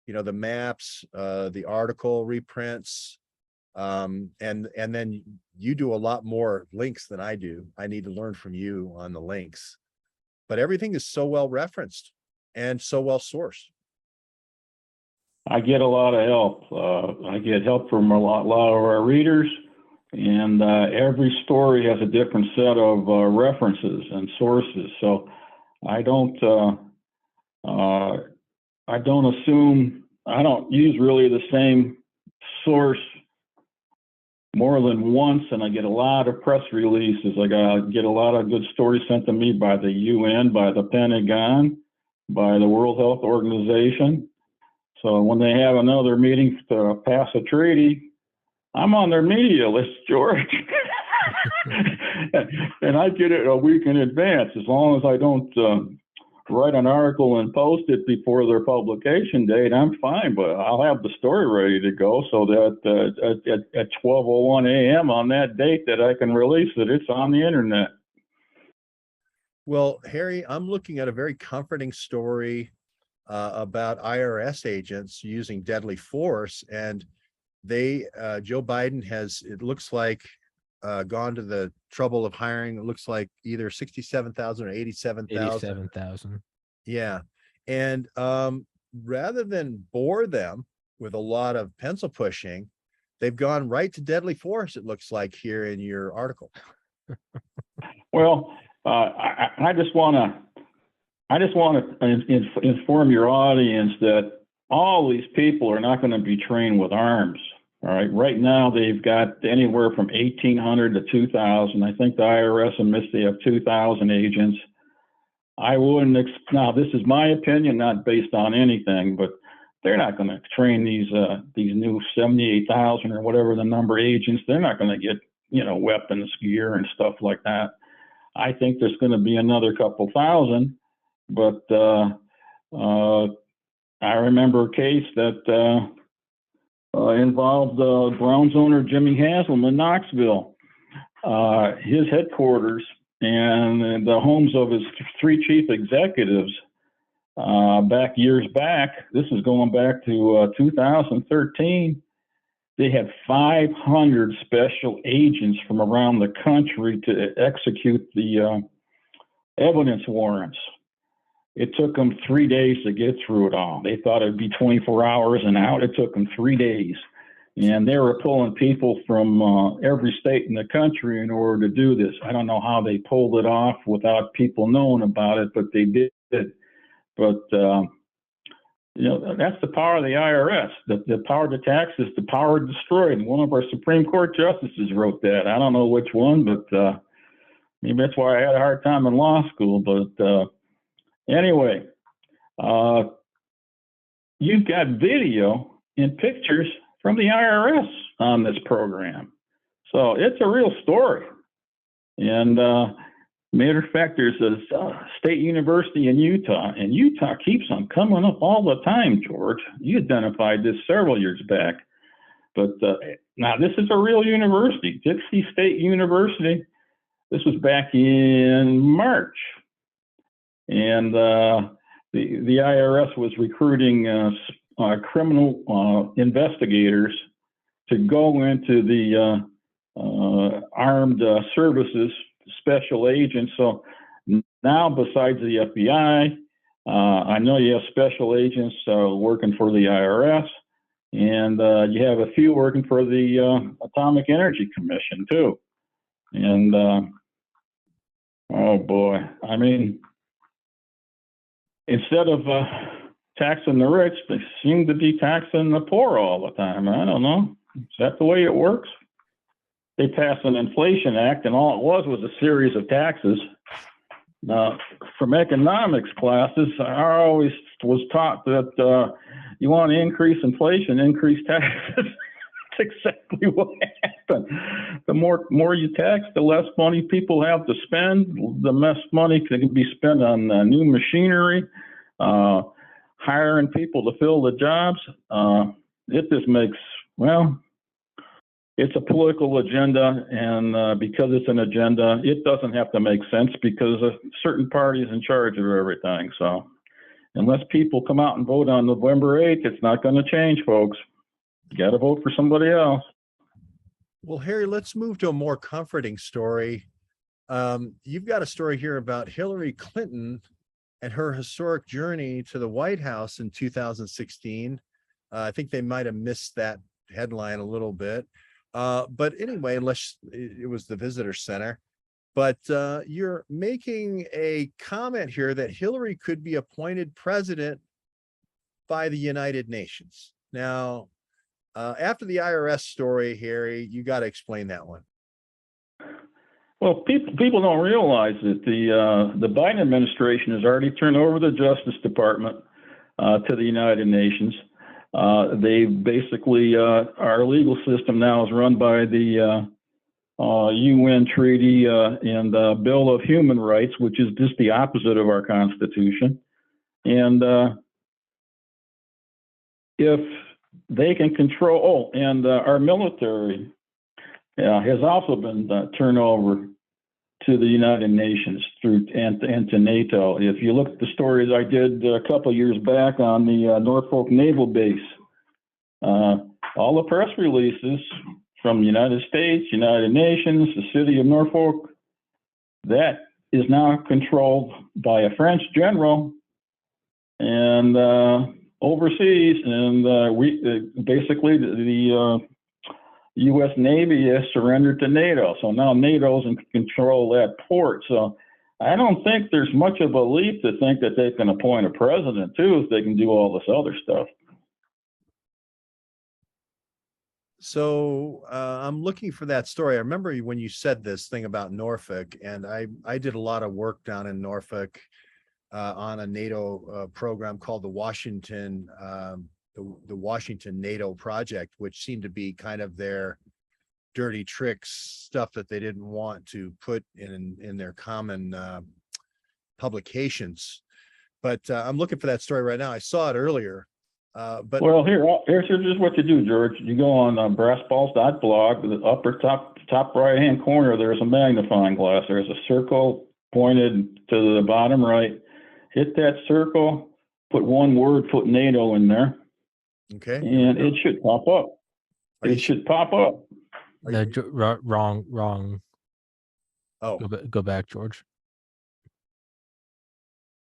the maps, the article reprints, and then you do a lot more links than I do. I need to learn from you on the links, but everything is so well referenced and so well sourced. I get a lot of help. I get help from a lot of our readers, and every story has a different set of references and sources. So I don't assume, I don't use really the same source more than once, and I get a lot of press releases. I get a lot of good stories sent to me by the UN, by the Pentagon, by the World Health Organization. So when they have another meeting to pass a treaty, I'm on their media list, George. And I get it a week in advance. As long as I don't write an article and post it before their publication date, I'm fine, but I'll have the story ready to go so that at 12:01 a.m. on that date that I can release it, it's on the internet. Well, Harry, I'm looking at a very comforting story about IRS agents using deadly force, and Joe Biden has, it looks like, gone to the trouble of hiring, it looks like either 67,000 or 87,000. 87,000. Yeah. And rather than bore them with a lot of pencil pushing, they've gone right to deadly force, it looks like, here in your article. Well, I just want to inform your audience that all these people are not going to be trained with arms. All right. Right now, they've got anywhere from 1,800 to 2,000. I think the IRS admits they have 2,000 agents. I wouldn't. Now, this is my opinion, not based on anything, but they're not going to train these new 78,000 or whatever the number agents. They're not going to get, you know, weapons, gear, and stuff like that. I think there's going to be another couple thousand, but I remember a case that involved Browns owner Jimmy Haslam in Knoxville. His headquarters and the homes of his three chief executives years back, this is going back to 2013, they had 500 special agents from around the country to execute the evidence warrants. It took them 3 days to get through it all. They thought it'd be 24 hours and out. It took them 3 days. And they were pulling people from every state in the country in order to do this. I don't know how they pulled it off without people knowing about it, but they did. But, you know, that's the power of the IRS. The power to tax is the power to destroy. And one of our Supreme Court justices wrote that. I don't know which one, but maybe that's why I had a hard time in law school. But anyway, you've got video and pictures from the IRS on this program. So it's a real story. And matter of fact, there's a state university in Utah, and Utah keeps on coming up all the time, George. You identified this several years back. But now this is a real university, Dixie State University. This was back in March. And the IRS was recruiting criminal investigators to go into the armed services special agents. So now, besides the FBI, I know you have special agents working for the IRS, and you have a few working for the Atomic Energy Commission too. And oh boy, I mean, instead of taxing the rich, they seem to be taxing the poor all the time. I don't know. Is that the way it works? They passed an inflation act, and all it was a series of taxes. Now, from economics classes, I always was taught that you want to increase inflation, increase taxes. That's exactly what happened. The more you tax, the less money people have to spend, the less money can be spent on new machinery, hiring people to fill the jobs. It just makes, well, it's a political agenda, and because it's an agenda, it doesn't have to make sense because a certain party is in charge of everything. So unless people come out and vote on November 8th, it's not going to change, folks. You got to vote for somebody else. Well, Harry, let's move to a more comforting story. You've got a story here about Hillary Clinton and her historic journey to the White House in 2016. I think they might have missed that headline a little bit. But anyway, unless it was the visitor center, but you're making a comment here that Hillary could be appointed president by the United Nations. Now, after the IRS story, Harry, you got to explain that one. Well, people don't realize that the Biden administration has already turned over the Justice Department to the United Nations. They basically, our legal system now is run by the UN Treaty and Bill of Human Rights, which is just the opposite of our Constitution. And if they can control, our military has also been turned over to the United Nations and to NATO. If you look at the stories I did a couple of years back on the Norfolk Naval Base, all the press releases from the United States, United Nations, the city of Norfolk, that is now controlled by a French general and overseas. And we basically the U.S. Navy has surrendered to NATO. So now NATO's in control of that port. So I don't think there's much of a leap to think that they can appoint a president too if they can do all this other stuff. So I'm looking for that story. I remember when you said this thing about Norfolk, and I did a lot of work down in Norfolk on a NATO program called the the Washington NATO project, which seemed to be kind of their dirty tricks stuff that they didn't want to put in their common publications. But I'm looking for that story right now. I saw it earlier. But Well, here's just what you do, George. You go on brassballs.blog, the upper top right-hand corner, there's a magnifying glass. There's a circle pointed to the bottom right. Hit that circle, put one word, put NATO in there, okay, and it should pop up. It should pop up. No, wrong. Oh, Go back, George.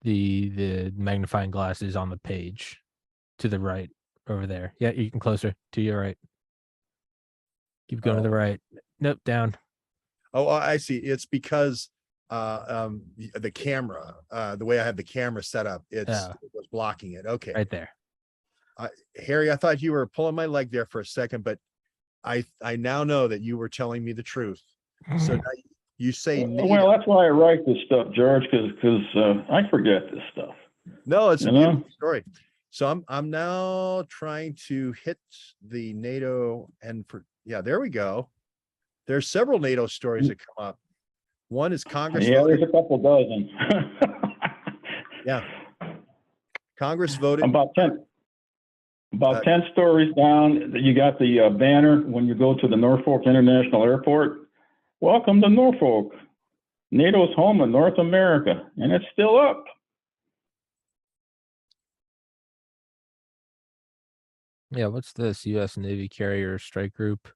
The magnifying glass is on the page to the right over there. Yeah, you can closer to your right. Keep going to the right. Nope, down. oh, I see. It's because the camera, the way I have the camera set up, it was blocking it. Okay, Right there. Harry, I thought you were pulling my leg there for a second, but I now know that you were telling me the truth. So now you say NATO. Well, that's why I write this stuff, George, because I forget this stuff. No, it's a beautiful story. So I'm now trying to hit the NATO, and there we go. There's several NATO stories that come up. One is Congress. Yeah, there's a couple dozen. Yeah. Congress voted About 10 stories down. You got the banner when you go to the Norfolk International Airport. Welcome to Norfolk, NATO's home in North America, and it's still up. Yeah, what's this? U.S. Navy carrier strike group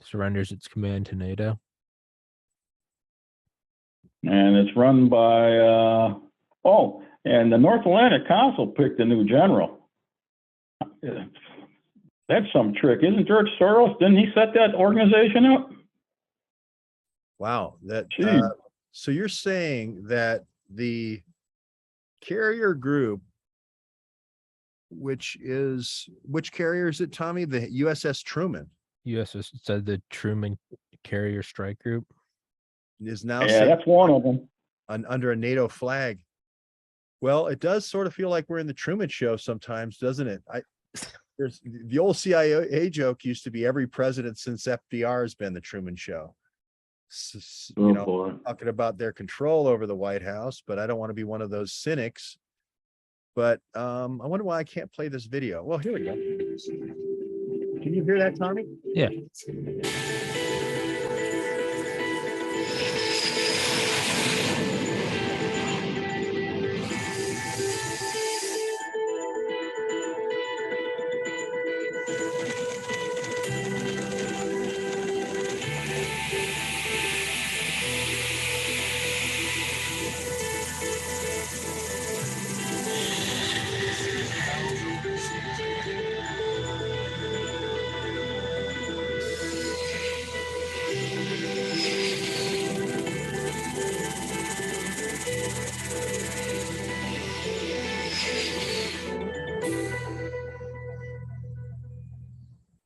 surrenders its command to NATO. And it's run by, and the North Atlantic Council picked a new general. That's some trick. Isn't George Soros, didn't he set that organization up? Wow. So you're saying that the carrier group, which carrier is it, Tommy? The USS Truman. USS said the Truman carrier strike group is now that's one of them under a NATO flag. Well, it does sort of feel like we're in the Truman Show sometimes, doesn't it? There's the old CIA joke used to be every president since FDR has been the Truman Show. Talking about their control over the White House, but I don't want to be one of those cynics. But I wonder why I can't play this video. Well, here we go. Can you hear that, Tommy? Yeah.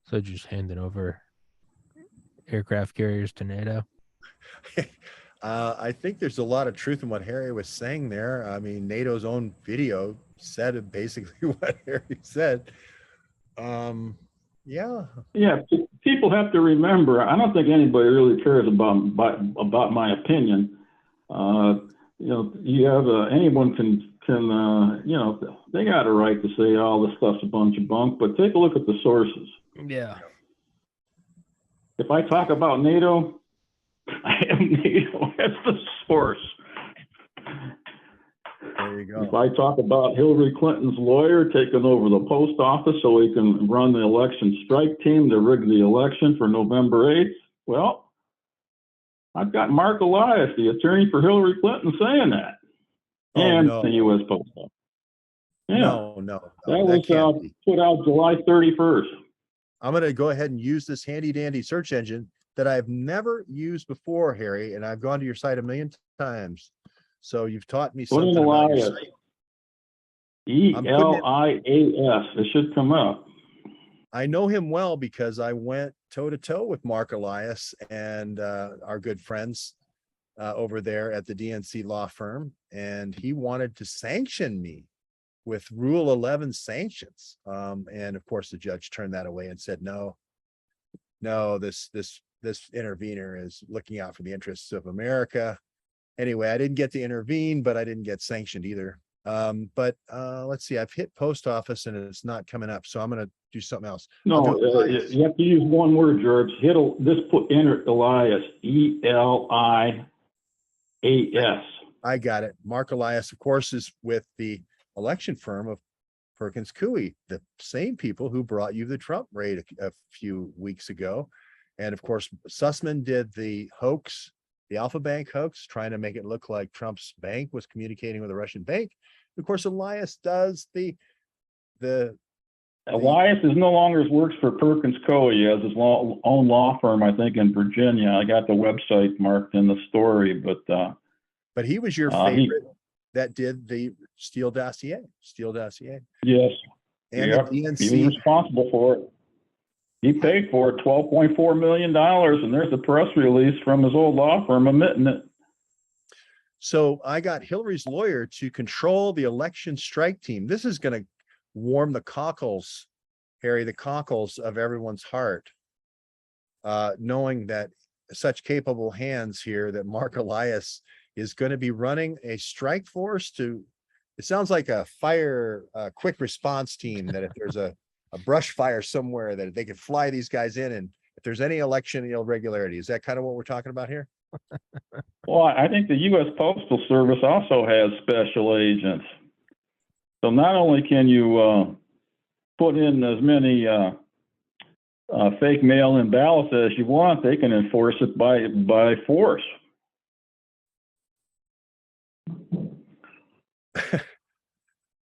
So just handing over aircraft carriers to NATO. I think there's a lot of truth in what Harry was saying there. I mean, NATO's own video said basically what Harry said. Yeah. People have to remember, I don't think anybody really cares about my opinion. You have anyone can they got a right to say all this stuff's a bunch of bunk, but take a look at the sources. Yeah. If I talk about NATO, I have NATO as the source. There you go. If I talk about Hillary Clinton's lawyer taking over the post office so he can run the election strike team to rig the election for November 8th, well, I've got Mark Elias, the attorney for Hillary Clinton, saying that. The U.S. Post Office. Yeah. No, that was put out July 31st. I'm going to go ahead and use this handy dandy search engine that I've never used before, Harry, and I've gone to your site a million times. So you've taught me something about your site. ELIAS. It should come up. I know him well because I went toe to toe with Mark Elias and our good friends over there at the DNC law firm, and he wanted to sanction me with Rule 11 sanctions. And of course, the judge turned that away and said, no, this intervener is looking out for the interests of America. Anyway, I didn't get to intervene, but I didn't get sanctioned either. But let's see, I've hit post office and it's not coming up, so I'm going to do something else. No, you have to use one word, George. Enter Elias, Elias. I got it. Mark Elias, of course, is with the election firm of Perkins Coie, the same people who brought you the Trump raid a few weeks ago. And of course, Sussman did the hoax, the Alpha Bank hoax, trying to make it look like Trump's bank was communicating with a Russian bank. Of course, Elias does the Elias is no longer works for Perkins Coie. He has his own law firm, I think, in Virginia. I got the website marked in the story, but he was your favorite that did the Steele dossier. Yes. And yep. the DNC. He was responsible for it. He paid for it, $12.4 million, and there's a press release from his old law firm admitting it. So I got Hillary's lawyer to control the election strike team. This is going to warm the cockles, Harry, the cockles of everyone's heart, knowing that such capable hands here, that Mark Elias is going to be running a strike force it sounds like a quick response team, that if there's a brush fire somewhere, that they could fly these guys in, and if there's any election irregularity. Is that kind of what we're talking about here? Well, I think the U.S. Postal Service also has special agents. So not only can you put in as many fake mail-in ballots as you want, they can enforce it by force.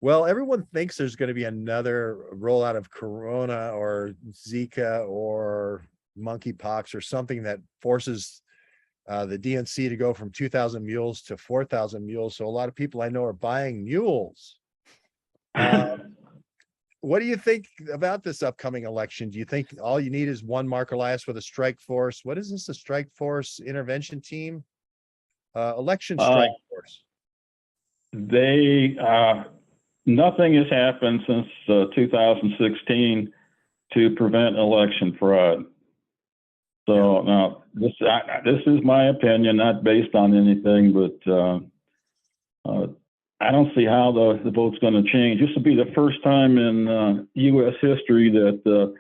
Well, everyone thinks there's going to be another rollout of Corona or Zika or monkeypox or something that forces the DNC to go from 2,000 mules to 4,000 mules. So a lot of people I know are buying mules. What do you think about this upcoming election? Do you think all you need is one Mark Elias with a strike force? What is this, a strike force intervention team? Election strike force. Nothing has happened since 2016 to prevent election fraud. So now this is my opinion, not based on anything, but I don't see how the vote's going to change. This will be the first time in U.S. history that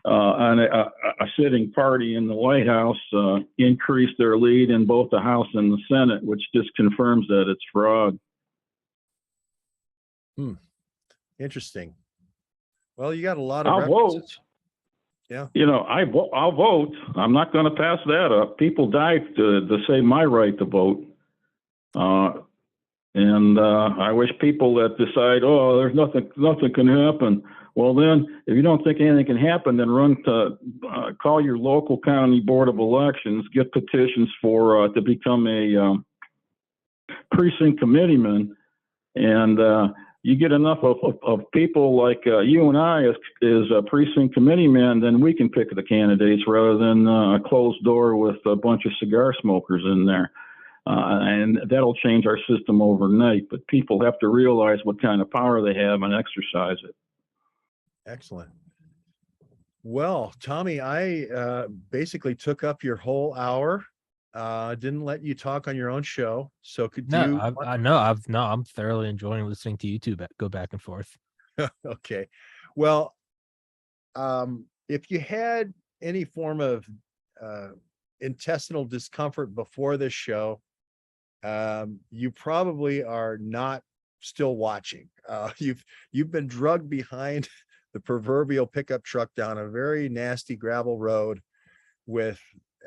a sitting party in the White House increased their lead in both the House and the Senate, which just confirms that it's fraud. Interesting. Well, you got a lot of I'll vote. Yeah. You know, I'll vote. I'm not going to pass that up. People died to say my right to vote. And I wish people that decide, oh, there's nothing can happen. Well, then, if you don't think anything can happen, then call your local county board of elections, get petitions for to become a precinct committeeman, and you get enough of people like you and I as precinct committeemen, then we can pick the candidates rather than a closed door with a bunch of cigar smokers in there. And that'll change our system overnight. But people have to realize what kind of power they have and exercise it. Excellent. Well, Tommy, I basically took up your whole hour. Didn't let you talk on your own show. So I'm thoroughly enjoying listening to you two go back and forth. Okay. Well, if you had any form of intestinal discomfort before this show, you probably are not still watching. You've been drugged behind the proverbial pickup truck down a very nasty gravel road with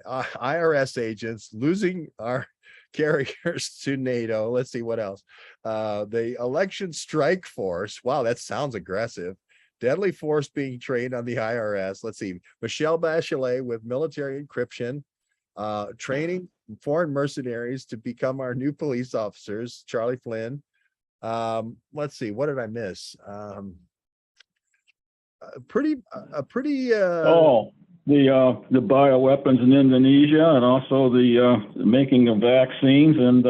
IRS agents, losing our carriers to NATO. Let's see what else. The election strike force. Wow, that sounds aggressive. Deadly force being trained on the IRS. Let's see. Michelle Bachelet with military encryption, training foreign mercenaries to become our new police officers. Charlie Flynn. Let's see. What did I miss? a pretty, Oh, the bioweapons in Indonesia, and also the making of vaccines, and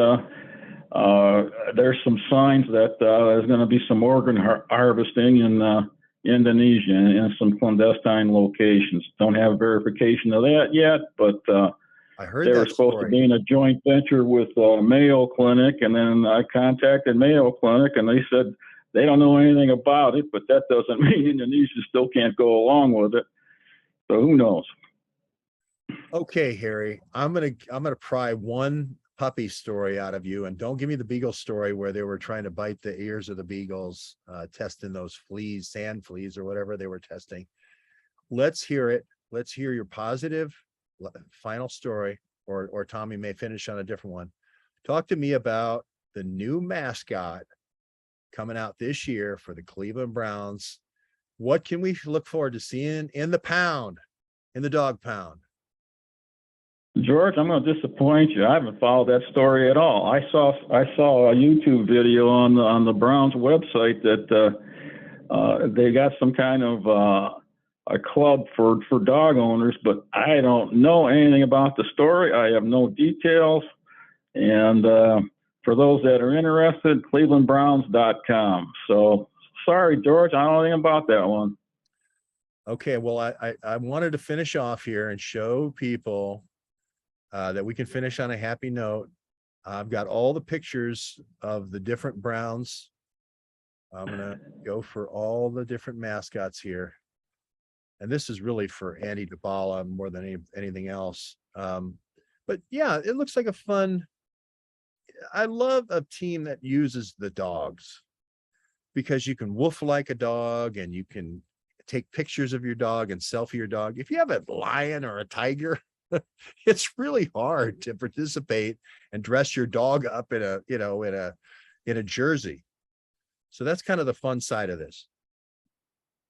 there's some signs that there's going to be some organ harvesting in Indonesia in some clandestine locations. Don't have verification of that yet, but I heard they were that supposed to story. be in a joint venture with Mayo Clinic, and then I contacted Mayo Clinic, and they said they don't know anything about it, but that doesn't mean Indonesia still can't go along with it. So who knows? Okay, Harry, I'm gonna pry one puppy story out of you, and don't give me the beagle story where they were trying to bite the ears of the beagles, testing those fleas, sand fleas, or whatever they were testing. Let's hear it. Let's hear your positive final story, or Tommy may finish on a different one. Talk to me about the new mascot coming out this year for the Cleveland Browns. What can we look forward to seeing in the pound, in the dog pound? George, I'm going to disappoint you. I haven't followed that story at all. I saw a YouTube video on the Browns website that they got some kind of a club for dog owners, but I don't know anything about the story. I have no details. And for those that are interested, clevelandbrowns.com. So sorry, George, I don't know anything about that one. Okay, well, I wanted to finish off here and show people that we can finish on a happy note. I've got all the pictures of the different Browns. I'm gonna go for all the different mascots here. And this is really for Andy Dybala more than anything else. But yeah, it looks like a fun. I love a team that uses the dogs, because you can woof like a dog, and you can take pictures of your dog and selfie your dog. If you have a lion or a tiger, it's really hard to participate and dress your dog up in a jersey. So that's kind of the fun side of this.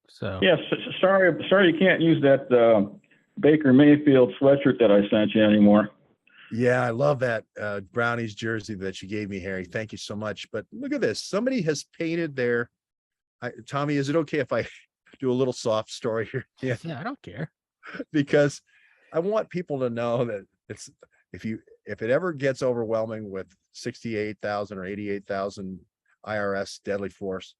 So Yes, sorry you can't use that Baker Mayfield sweatshirt that I sent you anymore. Yeah, I love that Brownies jersey that you gave me, Harry. Thank you so much. But look at this. Somebody has painted their Tommy, is it okay if I do a little soft story here? yeah, I don't care. Because I want people to know that if it ever gets overwhelming with 68,000 or 88,000 IRS deadly force,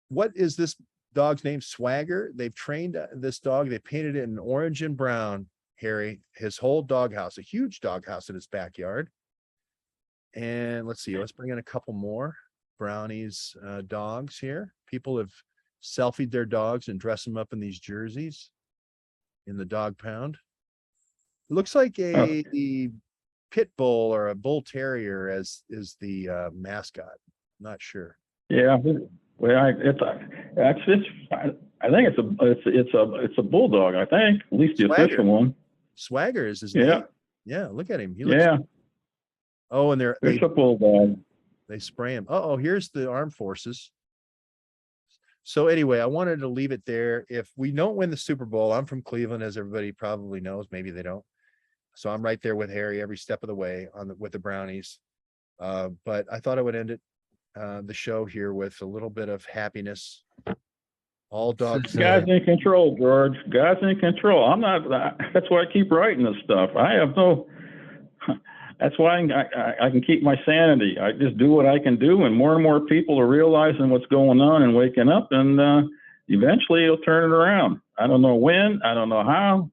what is this dog's name? Swagger. They've trained this dog. They painted it in orange and brown, Harry, his whole doghouse, a huge doghouse in his backyard. And let's see, let's bring in a couple more Brownies dogs here. People have selfied their dogs and dressed them up in these jerseys in the dog pound. It looks like a pit bull or a bull terrier is the mascot. I'm not sure. Yeah, well, I think it's a bulldog. I think, at least the official one. Swagger is his Yeah. name. Yeah, look at him. He looks. Yeah. Oh, and It's a bulldog. they spray him. Oh, here's the armed forces. So anyway, I wanted to leave it there. If we don't win the Super Bowl, I'm from Cleveland, as everybody probably knows. Maybe they don't. So I'm right there with Harry every step of the way with the Brownies. But I thought I would end it the show here with a little bit of happiness. All dogs. God's in control, George. God's in control. I'm not. That's why I keep writing this stuff. I have no. That's why I can keep my sanity. I just do what I can do, and more people are realizing what's going on and waking up, and eventually it'll turn it around. I don't know when. I don't know how.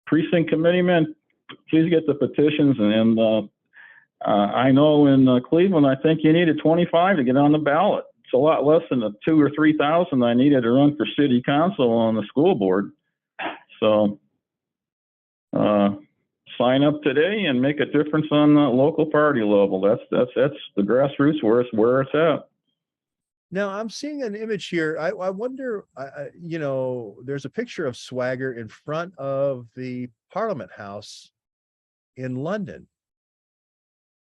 Precinct committee men, please get the petitions, and I know in Cleveland, I think you needed 25 to get on the ballot. It's a lot less than the 2,000 or 3,000 I needed to run for city council on the school board. So sign up today and make a difference on the local party level. That's the grassroots where it's at. Now I'm seeing an image here. I wonder, there's a picture of Swagger in front of the Parliament House in London.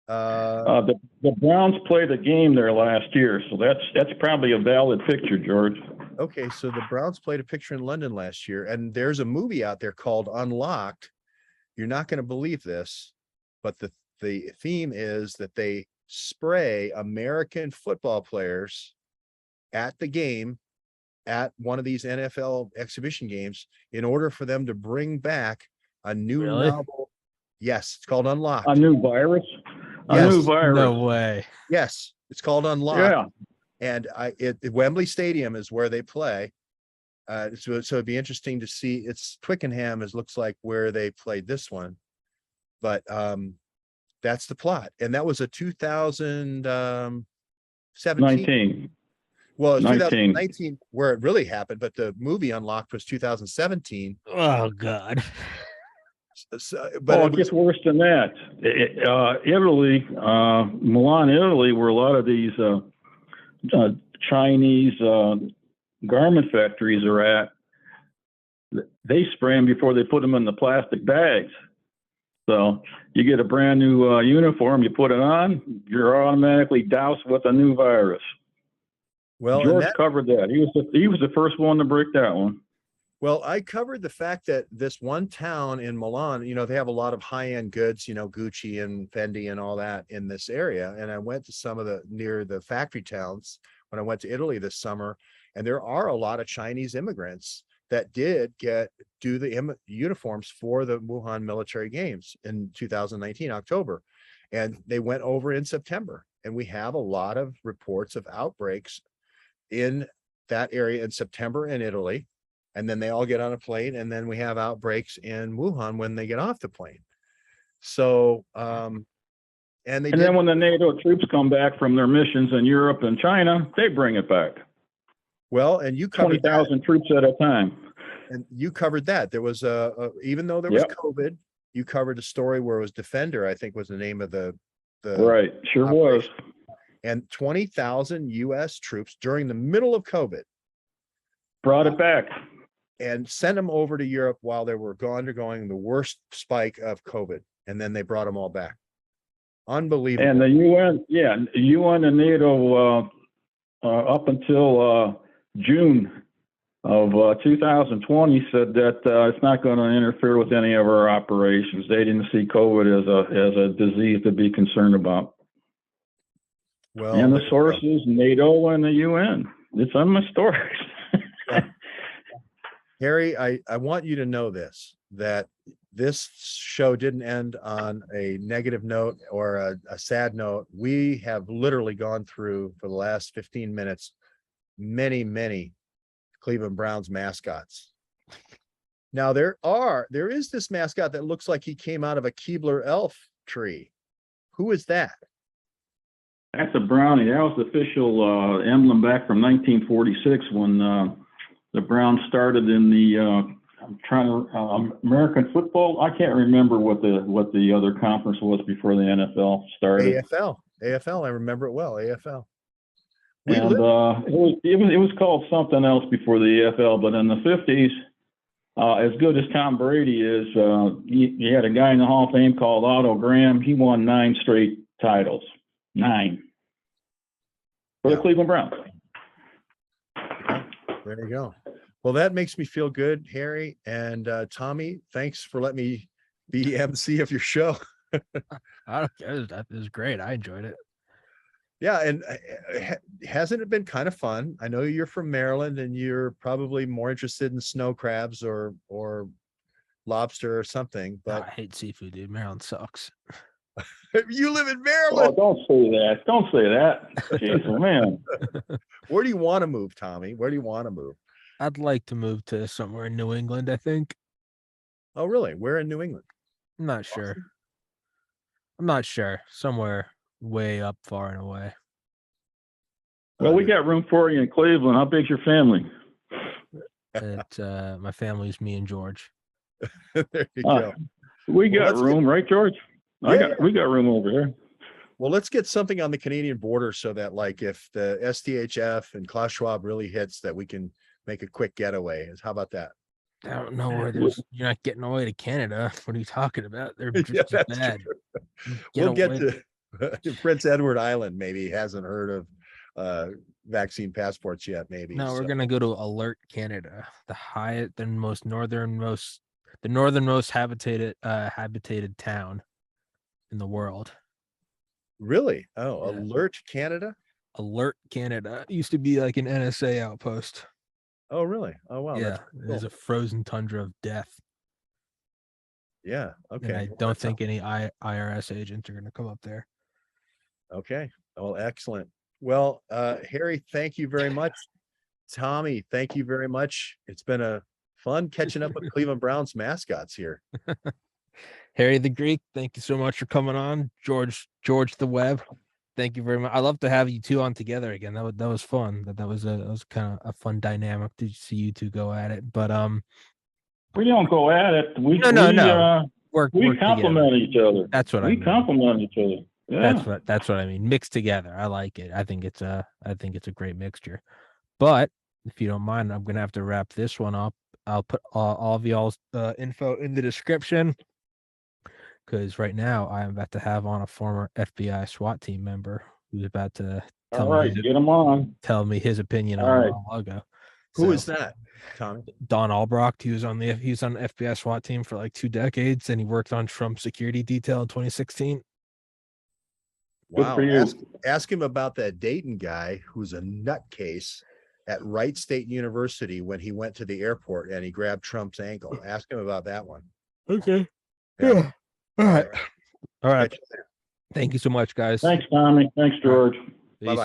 The Browns played a game there last year, so that's probably a valid picture, George. Okay, so the Browns played a picture in London last year, and there's a movie out there called Unlocked. You're not going to believe this, but the theme is that they spray American football players at the game at one of these NFL exhibition games in order for them to bring back a new Really? novel. Yes, it's called Unlocked. A new virus? A Yes. new virus. No way. Yes, it's called Unlocked. Yeah. And Wembley Stadium is where they play. So it'd be interesting to see. It's Twickenham looks like where they played this one, but that's the plot. And that was a 2017. 19. Well, it's 19. 2019 where it really happened, but the movie Unlocked was 2017. Oh God. But It gets worse than that. Italy, Milan, Italy, where a lot of these Chinese garment factories are at, they spray them before they put them in the plastic bags. So you get a brand new uniform, you put it on, you're automatically doused with a new virus. well, George covered that. He was the first one to break that one. Well, I covered the fact that this one town in Milan, they have a lot of high-end goods, Gucci and Fendi and all that in this area. And I went to some of near the factory towns when I went to Italy this summer, and there are a lot of Chinese immigrants that did do the uniforms for the Wuhan military games in 2019, October. And they went over in September. And we have a lot of reports of outbreaks in that area in September in Italy. And then they all get on a plane, and then we have outbreaks in Wuhan when they get off the plane. So, and then when the NATO troops come back from their missions in Europe and China, they bring it back. Well, and you covered 20,000 troops at a time. And you covered that. There was even though there was COVID, you covered a story where it was Defender, I think was the name of the right. Sure operation. Was. And 20,000 US troops during the middle of COVID brought it back and sent them over to Europe while they were undergoing the worst spike of COVID. And then they brought them all back. Unbelievable. And the UN and NATO up until June of 2020 said that it's not going to interfere with any of our operations. They didn't see COVID as a disease to be concerned about. Well, and the sources, NATO and the UN. It's on my stories. Harry, I want you to know that this show didn't end on a negative note or a sad note. We have literally gone through for the last 15 minutes many Cleveland Browns mascots. Now there is this mascot that looks like he came out of a Keebler elf tree. Who is that? That's a brownie. That was the official emblem back from 1946 when the Browns started in the American football. I can't remember what the other conference was before the NFL started. AFL. I remember it well. AFL. And it was called something else before the AFL, but in the 50s, as good as Tom Brady is, you had a guy in the Hall of Fame called Otto Graham. He won 9 straight titles. 9 for the Cleveland Browns. There you go. Well, that makes me feel good, Harry. And Tommy, thanks for letting me be MC of your show. I don't care. That was great. I enjoyed it. Yeah, and hasn't it been kind of fun? I know you're from Maryland, and you're probably more interested in snow crabs or lobster or something. But I hate seafood, dude. Maryland sucks. You live in Maryland. Oh, don't say that. Don't say that. Jeez, man. Where do you want to move, Tommy? Where do you want to move? I'd like to move to somewhere in New England, I think. Oh, really? Where in New England? I'm not sure. I'm not sure. Somewhere way up far and away. Well, we got room for you in Cleveland. How big's your family? My family's me and George. There you go. We got room, right, George? We got room over here. Well, let's get something on the Canadian border so that, like, if the STHF and Klaus Schwab really hits, that we can make a quick getaway. How about that? I don't know where you're not getting away to Canada. What are you talking about? They're just bad. We'll get to Prince Edward Island. Maybe hasn't heard of vaccine passports yet. Maybe. No, we're gonna go to Alert, Canada, the northernmost habitated town in the world. Really? Oh, yeah. Alert, Canada. Alert, Canada. It used to be like an NSA outpost. Oh, really? Oh, wow. Yeah, That's there's cool. a frozen tundra of death. Yeah. Okay. And I Well, don't that think any IRS agents are going to come up there. okay. Oh, excellent. Well, Harry, thank you very much. Tommy, thank you very much. It's been a fun catching up with Cleveland Browns mascots here. Harry the Greek, thank you so much for coming on. George the Webb, thank you very much. I love to have you two on together again. That was fun. That was kind of a fun dynamic to see you two go at it. But We don't go at it. no. Work Complement together. each other. That's what I mean. We complement each other. Yeah. That's what I mean. Mixed together. I like it. I think it's a great mixture. But if you don't mind, I'm gonna have to wrap this one up. I'll put all of y'all's info in the description, because right now I am about to have on a former FBI SWAT team member who's about to All right, get him on. tell me his opinion All on right. our logo. Who is that, Tommy? Don Albrocht. He was on the FBI SWAT team for like 2 decades, and he worked on Trump's security detail in 2016. Good Wow. for you. Ask him about that Dayton guy who's a nutcase at Wright State University when he went to the airport and he grabbed Trump's ankle. Ask him about that one. Okay. Yeah. All right. Catch you later. Thank you so much, guys. Thanks, Tommy. Thanks, George. Bye-bye.